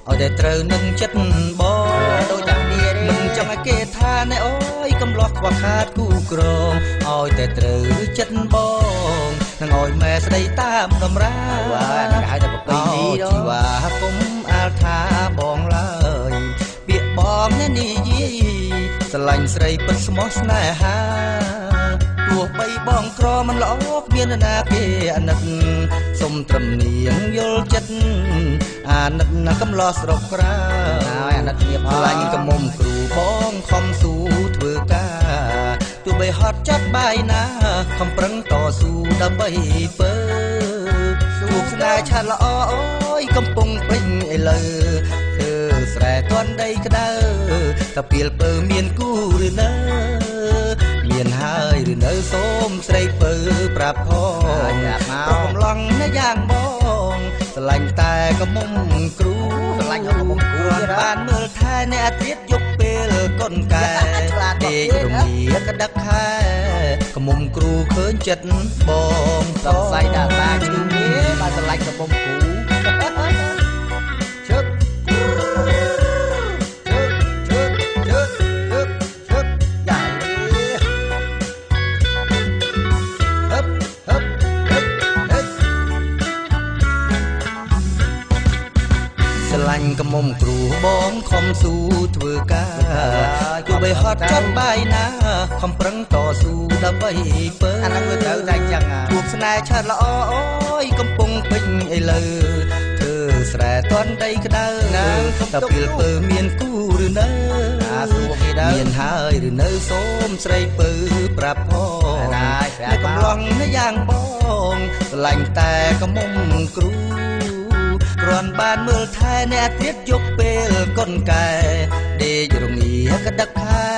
ឲ្យតែត្រូវនឹងចិត្តបងដូចតាគ្នាទេមិនចង់ឲ្យគេថាណែអូយកំលោះខ្វះខាតគូក្រងឲ្យតែត្រូវចិត្តបងនឹងឲ្យម៉ែស្ដីតាមតម្រាហ្នឹងហៅតែប្រពៃណីជីវ៉ាគុំអាលថាបងឡើយពាក្យបងនេះនិយាយស្រឡាញ់ស្រីពិតស្មោះស្នេហាទោះបីបងក្រមិនល្អគ្មានណាគេអាណិតសុំត្រឹមនាងយល់ចិត្តអាណិតណាកំឡោះស្រុកក្រៅហើយអាណិតគ្នាផងខ្លាញ់កមុំគ្រូបងខំស៊ូធ្វើការទោះបីហត់ចិត្តបាយណាខំប្រឹងតស៊ូដើម្បីពើស៊ូស្នេហ៍ឆាត់ល្អអូយកំពុងពេញឥឡូវធ្វើស្រែទាន់ដីក្តៅតាពីលពើមានគូឬនៅមានហើយឬនៅសូមស្រីពើប្រាប់ផងកំឡងនៅយ៉ាងបងស្រឡាញ់តែកមុំគ្រូស្រឡាញ់កមុំគ្រូបានមើលថែអ្នកទៀតយប់ពេលកូនកែដេករងាក្តឹកខែកមុំគ្រូឃើញចិត្តបងសង្ស័យដល់តាឈឺនេះបានស្រឡាញ់កមុំគ្រូជឹកស្រឡាញ់កមុំគ្រូបងខំស៊ូធ្វើការទោះបីហត់ចិត្តបាយណាខំប្រឹងតស៊ូដើម្បីពើអាហ្នឹងវាត្រូវតែចឹងជួបស្នេហ៍ឆាត់ល្អអូយកំពុងពេញឥឡូវធ្វើស្រែទាន់ដីក្តៅតាពីលពើមានគូឬនៅមានហើយឬនៅសូមស្រីពើប្រាប់ផងតែកំឡងនៅយ៉ាងបងស្រឡាញ់តែកមុំគ្រូគ្រាន់បានមើលថែអ្នកទៀតយប់ពេលកូនកែដេករងាក្តឹកខែ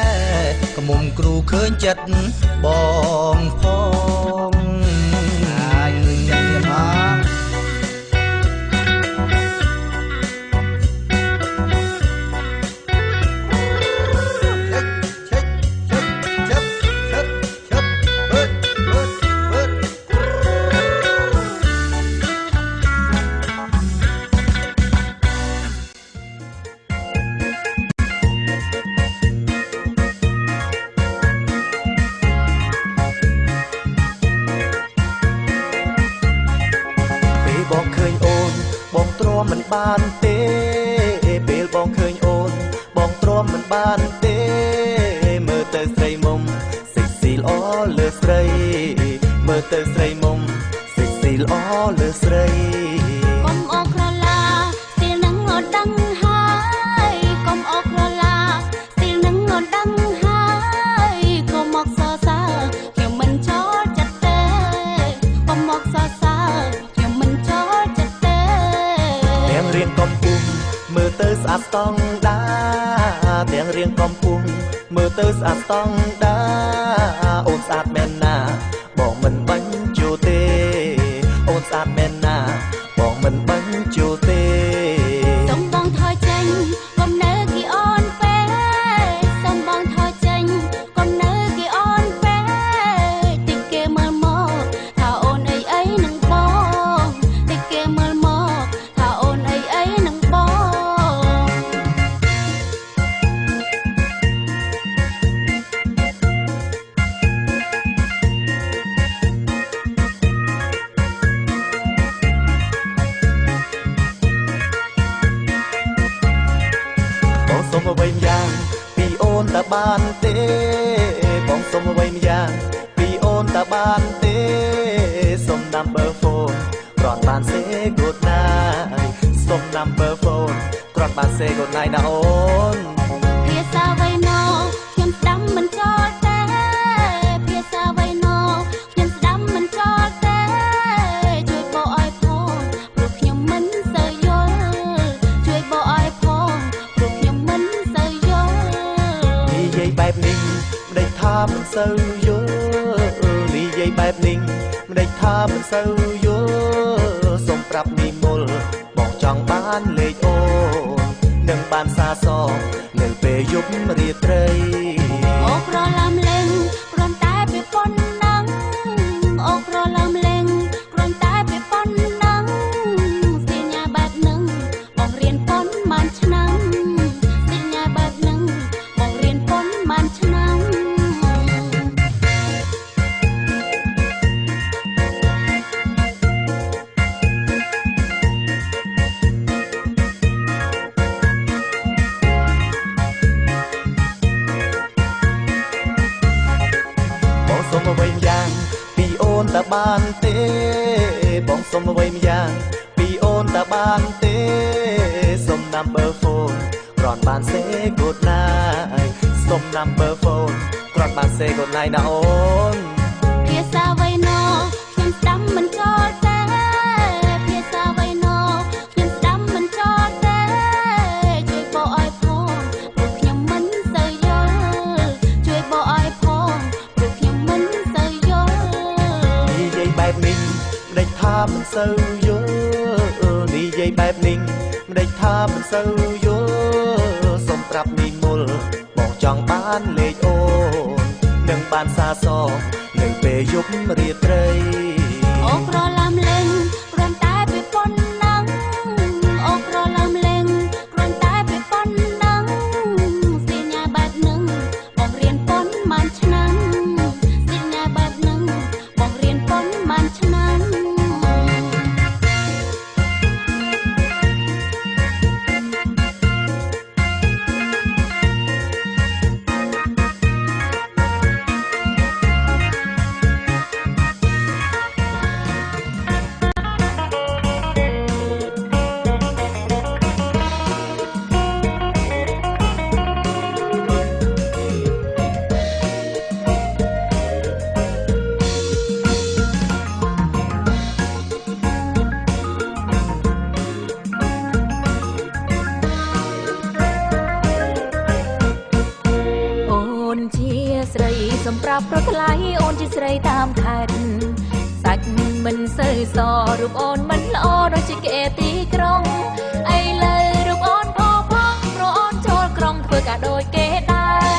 កមុំគ្រូឃើញចិត្តបងផងហើយឃើញចិត្តទៀតផងបងឃើញអូនបងទ្រាំមិនបានទេពេលបងឃើញអូនបងទ្រាំមិនបានទេមើលទៅស្រីមុំសិចស៊ីល្អលើស្រីមើលទៅស្រីមុំសិចស៊ីល្អលើស្រីកុំអោក្រឡាស្ទីលនឹងអត់ដឹងហើយកុំអោក្រឡាស្ទីលនឹងអត់ដឹងហើយកុំមកសរសើរខ្ញុំមិនចូលចិត្តទេកុំមកសរសើរខ្ញុំមិនចូលចិត្តទេទាំងរៀងកំពុងមើលទៅស្អាតស្តង់ដាទាំងរៀងកំពុងមើលទៅស្អាតស្តង់ដាអូនស្អាតមែនណាបងមិនបាញ់ជូទេអូនស្អាតមែនណាបងមិនបាញ់ជូទេសូមបងថយចេញកុំនៅគេអូនពេកសូមបងថយចេញកុំនៅគេអូនពេកតិចគេមើលមកថាអូនអីអីនឹងបងតិចគេមើលមកថាអូនអីអីនឹងបងបងសុំអ្វីម្យ៉ាងពីអូនតើបានទេបងសុំអ្វីម្យ៉ាងពីអូនតើបានទេសុំ number phone គ្រាន់បាន say good night សុំ number phone គ្រាន់បាន say good night ណាអូនភាសាវៃណូខ្ញុំស្ដាំមិនចូលទេភាសាវៃណូខ្ញុំស្ដាំមិនចូលទេជួយបកឲ្យផងព្រោះខ្ញុំមិនសូវយល់ជួយបកឲ្យផងព្រោះខ្ញុំមិនសូវយល់និយាយបែបនេះមិនដេចថាមិនសូវយល់និយាយបែបនេះមិនដេចថាមិនសូវយល់សូមប្រាប់និមលបងចង់បានលេខអូននឹងបានសារសងនៅពេលយប់រាត្រីអូក្រឡាំលេងគ្រាន់តែពីប៉ុណ្ណឹងអូក្រ បានទេបងសុំអ្វីម្យ៉ាងពីអូនតើបានទេសុំ number phone គ្រាន់បាន say good night សុំ number phone គ្រាន់បាន say good night ណាអូនភាសាវៃណូខ្ញុំស្ដាប់មិនចូលទេភាសាវៃណូខ្ញុំស្ដាប់មិនចូលទេជួយបកឲ្យផងព្រោះខ្ញុំមិនសូវយល់ជួយបកឲ្យផងព្រោះខ្ញុំមិនសូវយល់និយាយបែបនេះមិនដេចថាមិនសូវយល់និយាយបែបនេះមិនដេចថាមិនសូវយល់សុំប្រាប់នេះមុលបងចង់បានលេខអូននឹងបានសារសនៅពេលយប់រាត្រីអូក្រឡាំលេងគ្រាន់តែពេលប៉ុណ្ណឹងអូក្រឡាំលេងគ្រាន់តែពេលប៉ុណ្ណឹងសញ្ញាបែបហ្នឹងបងរៀនប៉ុន្មានឆ្នាំសញ្ញាបែបហ្នឹងបងរៀនប៉ុន្មានឆ្នាំសម្រាប់ប្រថ្លៃអូនជាស្រីតាមខេត្តសាច់មិនសូវសរូបអូនមិនល្អដូចជាគេទីក្រុងឥឡូវរូបអូនផុសផុសព្រោះអូនចូលក្រុងធ្វើការដូចគេដែរ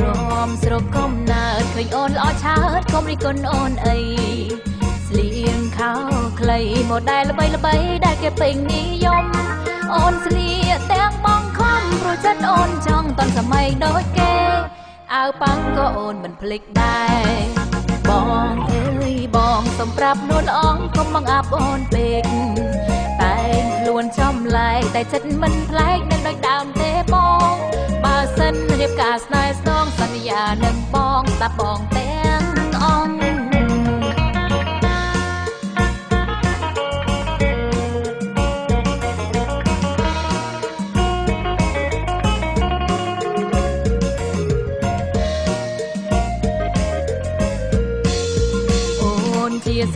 រំស្រុកកំណើតឃើញអូនល្អឆើតកុំរិះគន់អូនអីស្លៀងខោខ្លីម៉ូដែលល្បីៗដែលគេពេញនិយមអូនស្លៀកទាំងបងខំព្រោះចិត្តអូនចង់តន់សម័យដូចគេអាវប៉ាំងក៏អូនមិនភ្លេចដែរបងអើយបងសុំប្រាប់នួនអងកុំបង្អាប់អូនពេកតែខ្លួនចំលែកតែចិត្តមិនប្លែកនឹងដូចដើមទេបងបើសិនរៀបការស្នេហ៍ស្នងសន្យានឹងបងស្ដាប់បងទាំងអង្គ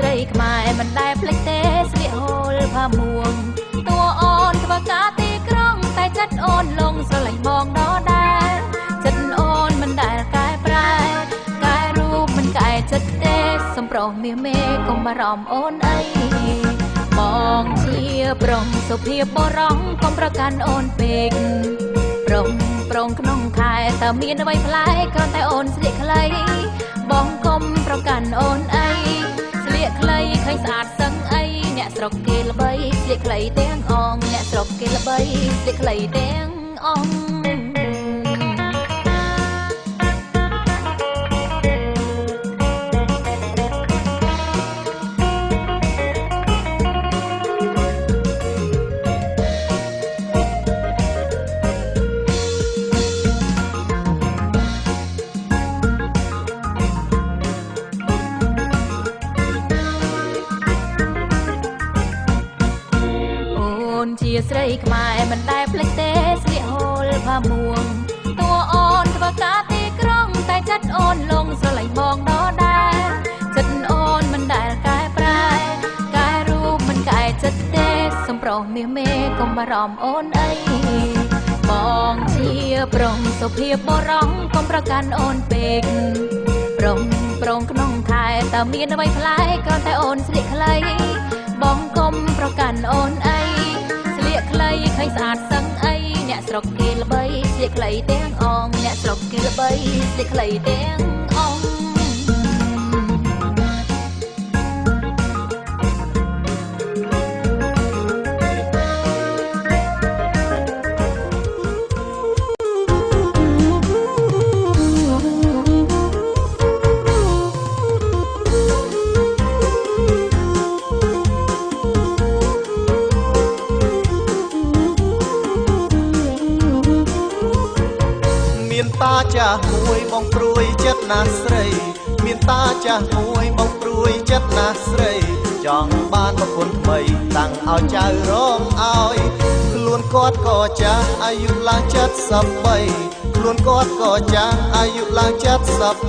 ស្រីខ្មែរមិនដែលភ្លេចទេស្លៀកហូលផាមួងតួអូនធ្វើការទីក្រុងតែចិត្តអូនលងស្រឡាញ់បងដដែលចិត្តអូនមិនដែលកែប្រែកែរូបមិនកែចិត្តទេសំប្រុសមាសមេកុំបារម្ភអូនអីបងជាប្រុងសុភាពបរំកុំប្រកាន់អូនពេកប្រុងប្រងក្នុងខែតើមានអ្វីប្លែកគ្រាន់តែអូនស្លៀកខ្លីបងកុំប្រកាន់អូនអីស្លៀកខ្លីឃើញស្អាតសឹងអីអ្នកស្រុកគេល្បីស្លៀកខ្លីទាំងអងអ្នកស្រុកគេល្បីស្លៀកខ្លីទាំងអងជាស្រីខ្មែរមិនដែលភ្លេចទេស្លៀកហូលផាមួងតួអូនធ្វើការទីក្រុងតែចិត្តអូនលងស្រឡាញ់បងដដែលចិត្តអូនមិនដែលកែប្រែកែរូបមិនកែចិត្តទេសំប្រុសមាសមេកុំបារម្ភអូនអីបងជាប្រុងសុភាពបរំកុំប្រកាន់អូនពេកប្រុងប្រងក្នុងខែតើមានអ្វីប្លែកគ្រាន់តែអូនស្លៀកខ្លីបងកុំប្រកាន់អូនអីខ្លីឃើញស្អាតសឹងអីអ្នកស្រុកគេល្បីស្លៀកខ្លីទាំងអងអ្នកស្រុកគេល្បីស្លៀកខ្លីទាំងអង អ មានតាចាស់មួយបងព្រួយចិត្តណាស់ស្រីមានតាចាស់មួយបងព្រួយចិត្តណាស់ស្រីចង់បានប្រពន្ធថ្មីតាំងឲ្យចៅរងឲ្យខ្លួនគាត់ក៏ចាស់អាយុឡើង73ខ្លួនគាត់ក៏ចាស់អាយុឡើង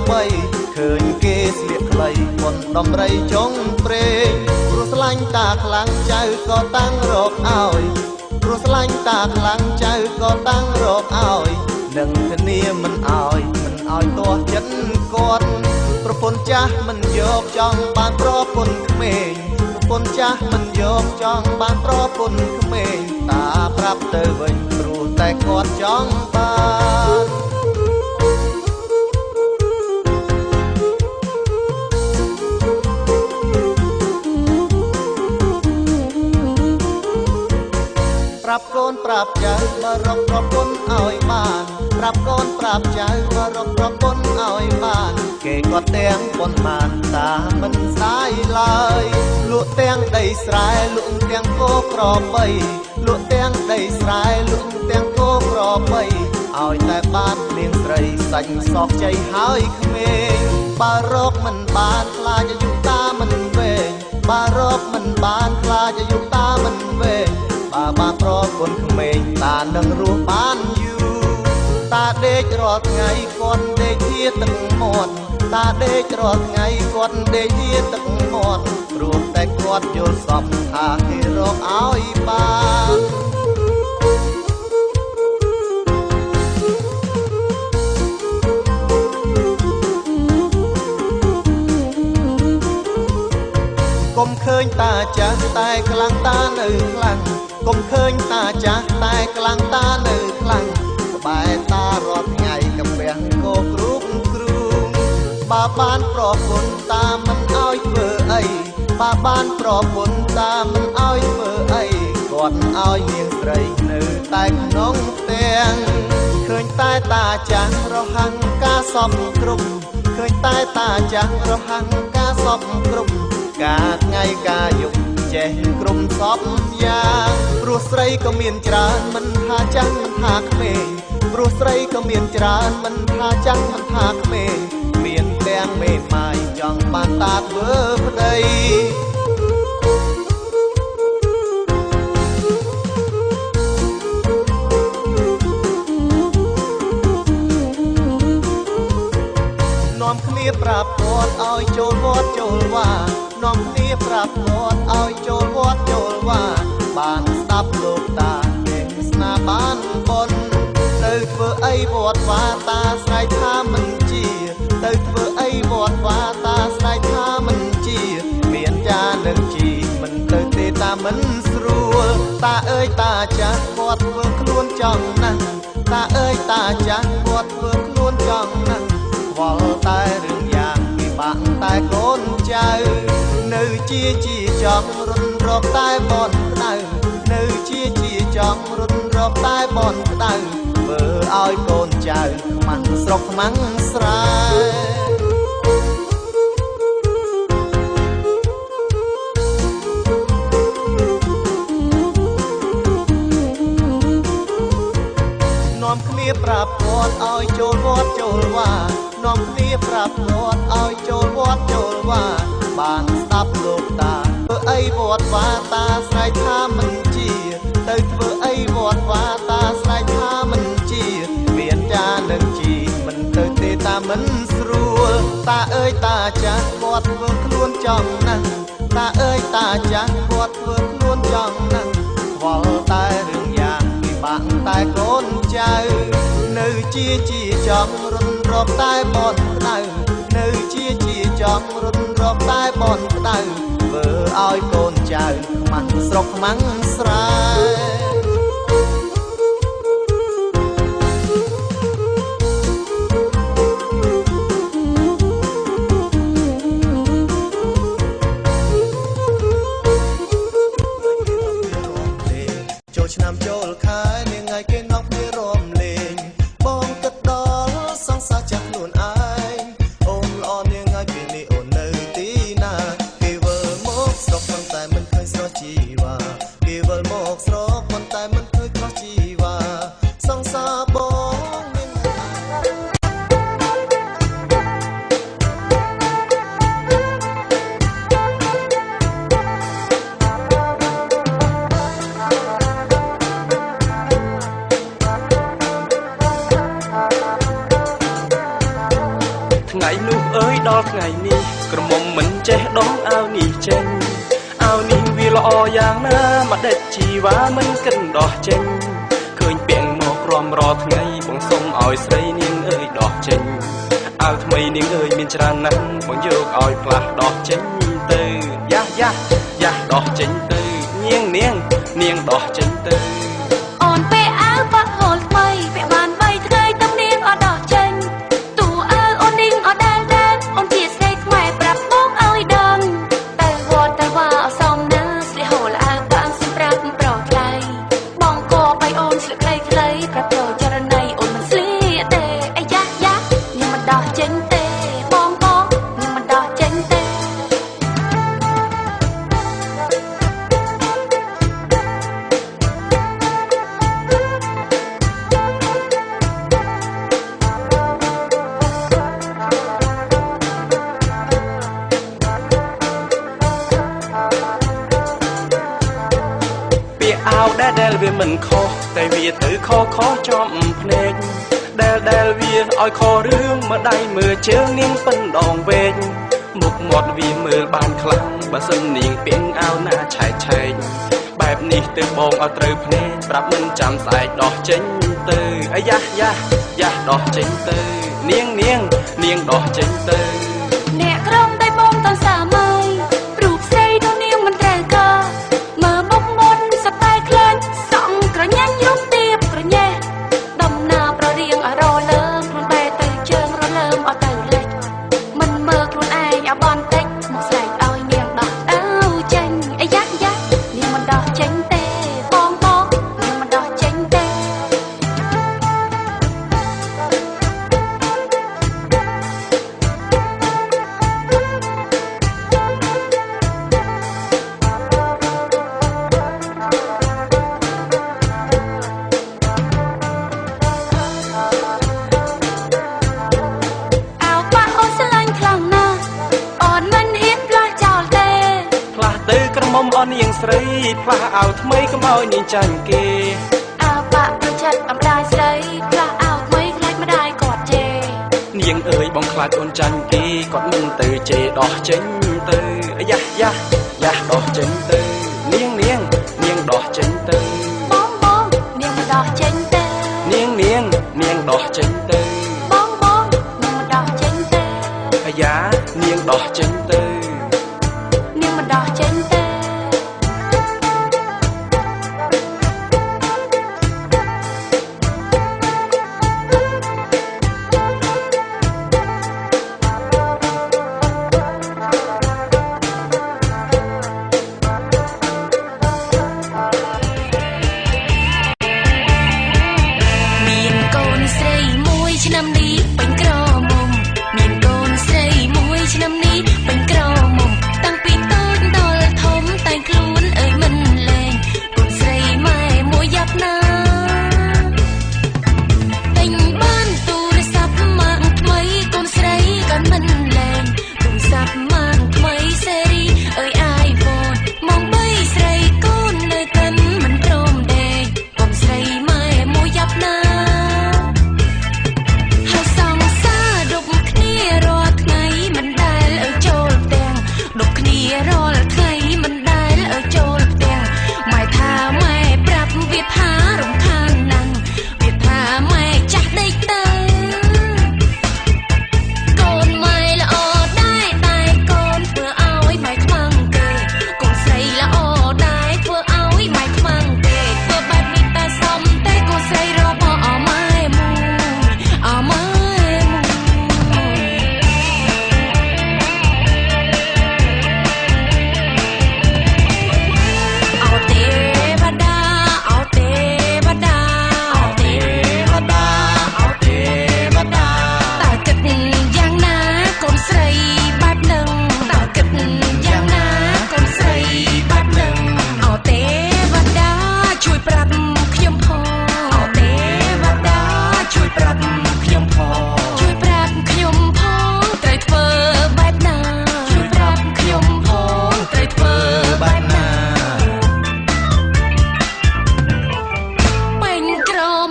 73ឃើញគេស្លៀកខ្លីប៉ុនដំរីចុងព្រេងព្រោះស្លាញ់តាខ្លាំងចៅក៏តាំងរកឲ្យព្រោះស្លាញ់តាខ្លាំងចៅក៏តាំងរកឲ្យនឹងគ្នាមិនឲ្យទាស់ចិត្តគាត់ប្រពន្ធចាស់មិនយកចង់បានប្រពន្ធក្មេងប្រពន្ធចាស់មិនយកចង់បានប្រពន្ធក្មេងតាប្រាប់ទៅវិញព្រោះតែគាត់ចង់បានប្រាប់កូនប្រាប់ចៅមករកប្រពន្ធឲ្យបានប្រាប់កូនប្រាប់ចៅមករកប្រពន្ធឲ្យបានគេគាត់ទាំងប៉ុន្មានតាមិនស្ដាយឡើយលក់ទាំងដីស្រែលក់ទាំងគោក្របីលក់ទាំងដីស្រែលក់ទាំងគោក្របីឲ្យតែបានលៀងស្រីសាច់សក់ជ័យហើយក្មេងបើរកមិនបានខ្លាចអាយុតាមិនវែងបើរកមិនបានខ្លាចអាយុតាមិនវែងបើបានប្រពន្ធក្មេងតានឹងរស់បានយូរតាដេករាល់ថ្ងៃគាត់ដេកហៀទឹកមាត់តាដេករាល់ថ្ងៃគាត់ដេកហៀទឹកមាត់ព្រោះតែគាត់យល់សពថាគេរកឲ្យបានកុំឃើញតាចាស់តែខ្លាំងតានៅខ្លាំងកុំឃើញតាចាស់តែខ្លាំងតានៅខ្លាំងក្បែរតារាល់ថ្ងៃកំពះគោគ្រូបើបានប្រពន្ធតាមិនឲ្យធ្វើអីបើបានប្រពន្ធតាមិនឲ្យធ្វើអីគាត់ឲ្យនាងស្រីនៅតែក្នុងផ្ទាំងឃើញតែតាចាស់រហ័ងការសពគ្រប់ឃើញតែតាចាស់រហ័ងការសពគ្រប់ការថ្ងៃការយប់ចេះក្រុមសពយ៉ាងព្រោះស្រីក៏មានច្រើនមិនថាចាស់មិនថាក្មេងព្រោះស្រីក៏មានច្រើនមិនថាចាស់មិនថាក្មេងមានទាំងមេម៉ាយចង់បានតាធ្វើប្តីនាំគ្នាប្រាប់គាត់ឲ្យចូលវត្តចូលវានាំគ្នាប្រាប់គាត់ឲ្យចូលវត្តចូលវាបានស្ដាប់លោកតាទេសនាបានបុណ្យទៅធ្វើអីវត្តវាតាស្រ័យថាមិនជាទៅធ្វើអីវត្តវាតាស្រ័យថាមិនជាមានចានឹងជីមិនទៅទេតាមិនស្រួលតាអើយតាចាស់គាត់ធ្វើខ្លួនចង់ណាស់តាអើយតាចាស់គាត់ធ្វើខ្លួនចង់ណាស់ខ្វល់តែរឿងយ៉ាងពិបាកតែកូនចៅនៅជាចង់រុនរកតែបនក្តៅនៅជាចង់រុនរកតែបនក្តៅធ្វើឲ្យកូនចៅខ្មាំងស្រុកខ្មាំងស្រែនាំគ្នាប្រាប់គាត់ឲ្យចូលវត្តចូលវានាំគ្នាប្រាប់គាត់ឲ្យចូលវត្តចូលវាបានស្ដាប់លោកតាធ្វើអីវត្តវាតាស្រ័យថាមិនជាទៅធ្វើអីវត្តវាតាស្រ័យថាមិនជាមានចានឹងជីមិនទៅទេតាមិនស្រួលតាអើយតាចាស់គាត់ធ្វើខ្លួនចង់ណាស់តាអើយតាចាស់គាត់ធ្វើខ្លួនចង់ណាស់ខ្វល់តែរឿងយ៉ាងពិបាកតែកូនចៅនៅជាចង់រុនរកតែបនក្តៅនៅជាចង់រុនរកតែបនក្តៅធ្វើឲ្យកូនចៅខ្មាំងស្រុកខ្មាំងស្រែចូលឆ្នាំចូលខែនាងថ្ងៃគេនាំគ្នារំលេងបងគិតដល់សង្សារចាស់ខ្លួនឯងអូនល្អនាងថ្ងៃពេលនេះអូននៅទីណាគេវិលមកស្រុកប៉ុន្តែមិនឃើញស្រស់ជីវ៉ាគេវិលមកស្រុកប៉ុន្តែមិនឃើញស្រស់ជីវ៉ាសង្សារបងមាន ថ្ងៃនោះអើយដល់ថ្ងៃនេះក្រមុំមិនចេះដងអាវនេះចេញអាវនេះវាល្អយ៉ាងណាមកដេចជីវ៉ាមិនកិនដោះចេញឃើញពាក់មកក្រំរាល់ថ្ងៃបងសុំឲ្យស្រីនាងអើយដោះចេញអាវថ្មីនាងអើយមានច្រើនណាស់បងយកឲ្យផ្លាស់ដោះចេញទៅយ៉ាដោះចេញទៅនាងដោះចេញទៅអូនពេលអាវបាត់ហូលថ្មីពាក់បាន3ថ្ងៃទំនាងអត់ដោះចេញទូអាវអូននាងអត់ដែលអូនជាស្រីខ្មែរប្រាប់បងឲ្យដឹងតែវត្តតែว่าអសមណាស្លៀកហូលអាវបានសម្រាប់ប្រថ្លៃបងក៏បីអូនស្លៀកខ្លីប្រាប់ចូលចរណីអូនមិនស្លៀកទេអាយ៉ានាងមិនដោះចេញទេបងនាងមិនដោះចេញទេ អាវដែលវាមិនខុសតែវាទៅខចំភ្នែកដែលវាឲ្យខរឿងមើលដៃមើលជើងនាងប៉ិនដងវែងមុខមាត់វាមើលបានខ្លាំងបើសិននាងពាក់អាវណាឆែកបែបនេះទៅបងឲ្យត្រូវភ្នែកប្រាប់មិនចាំស្អែកដោះចេញទៅអាយ៉ាដោះចេញទៅនាងដោះចេញទៅអ្នកក្រុមតែបងតសាមីរូបស្រីទៅនាងមិនត្រូវការមើលមុខមុនសតែខ្លាញ់សង់ក្រញាញ់រូបទៀបក្រញ៉េះដំណាប្ររៀងអរលើខ្លួនបែរទៅជើងរលើមអត់ទៅលិចមិនមើលខ្លួនឯងឲ្យបនតិចមកស្រែកឲ្យនាងដោះអើចេញអាយ៉ានាងមិនដោះចេញទេបងនាងមិនដោះចេញទេ មុំអននាងស្រីផ្លាស់អាវថ្មីកុំឲ្យនាងចាញ់គេអាវបាក់ប្រឆាត់អំដាយស្រីផ្លាស់អាវថ្មីខ្លាចម្ដាយគាត់ជេនាងអើយបងខ្លាចអូនចាញ់គេគាត់មិនទៅជេដោះចេញទៅយ៉ាដោះចេញទៅនាងដោះចេញទៅបងនាងមិនដោះចេញទេនាងដោះចេញទៅបងនាងមិនដោះចេញទេអាយ៉ានាងដោះចេញទៅនាងមិនដោះចេញទេ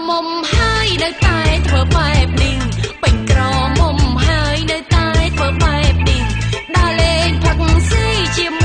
មុំហើយនៅតែធ្វើបែបនេះពេញក្រមុំហើយនៅតែ ជាមួយ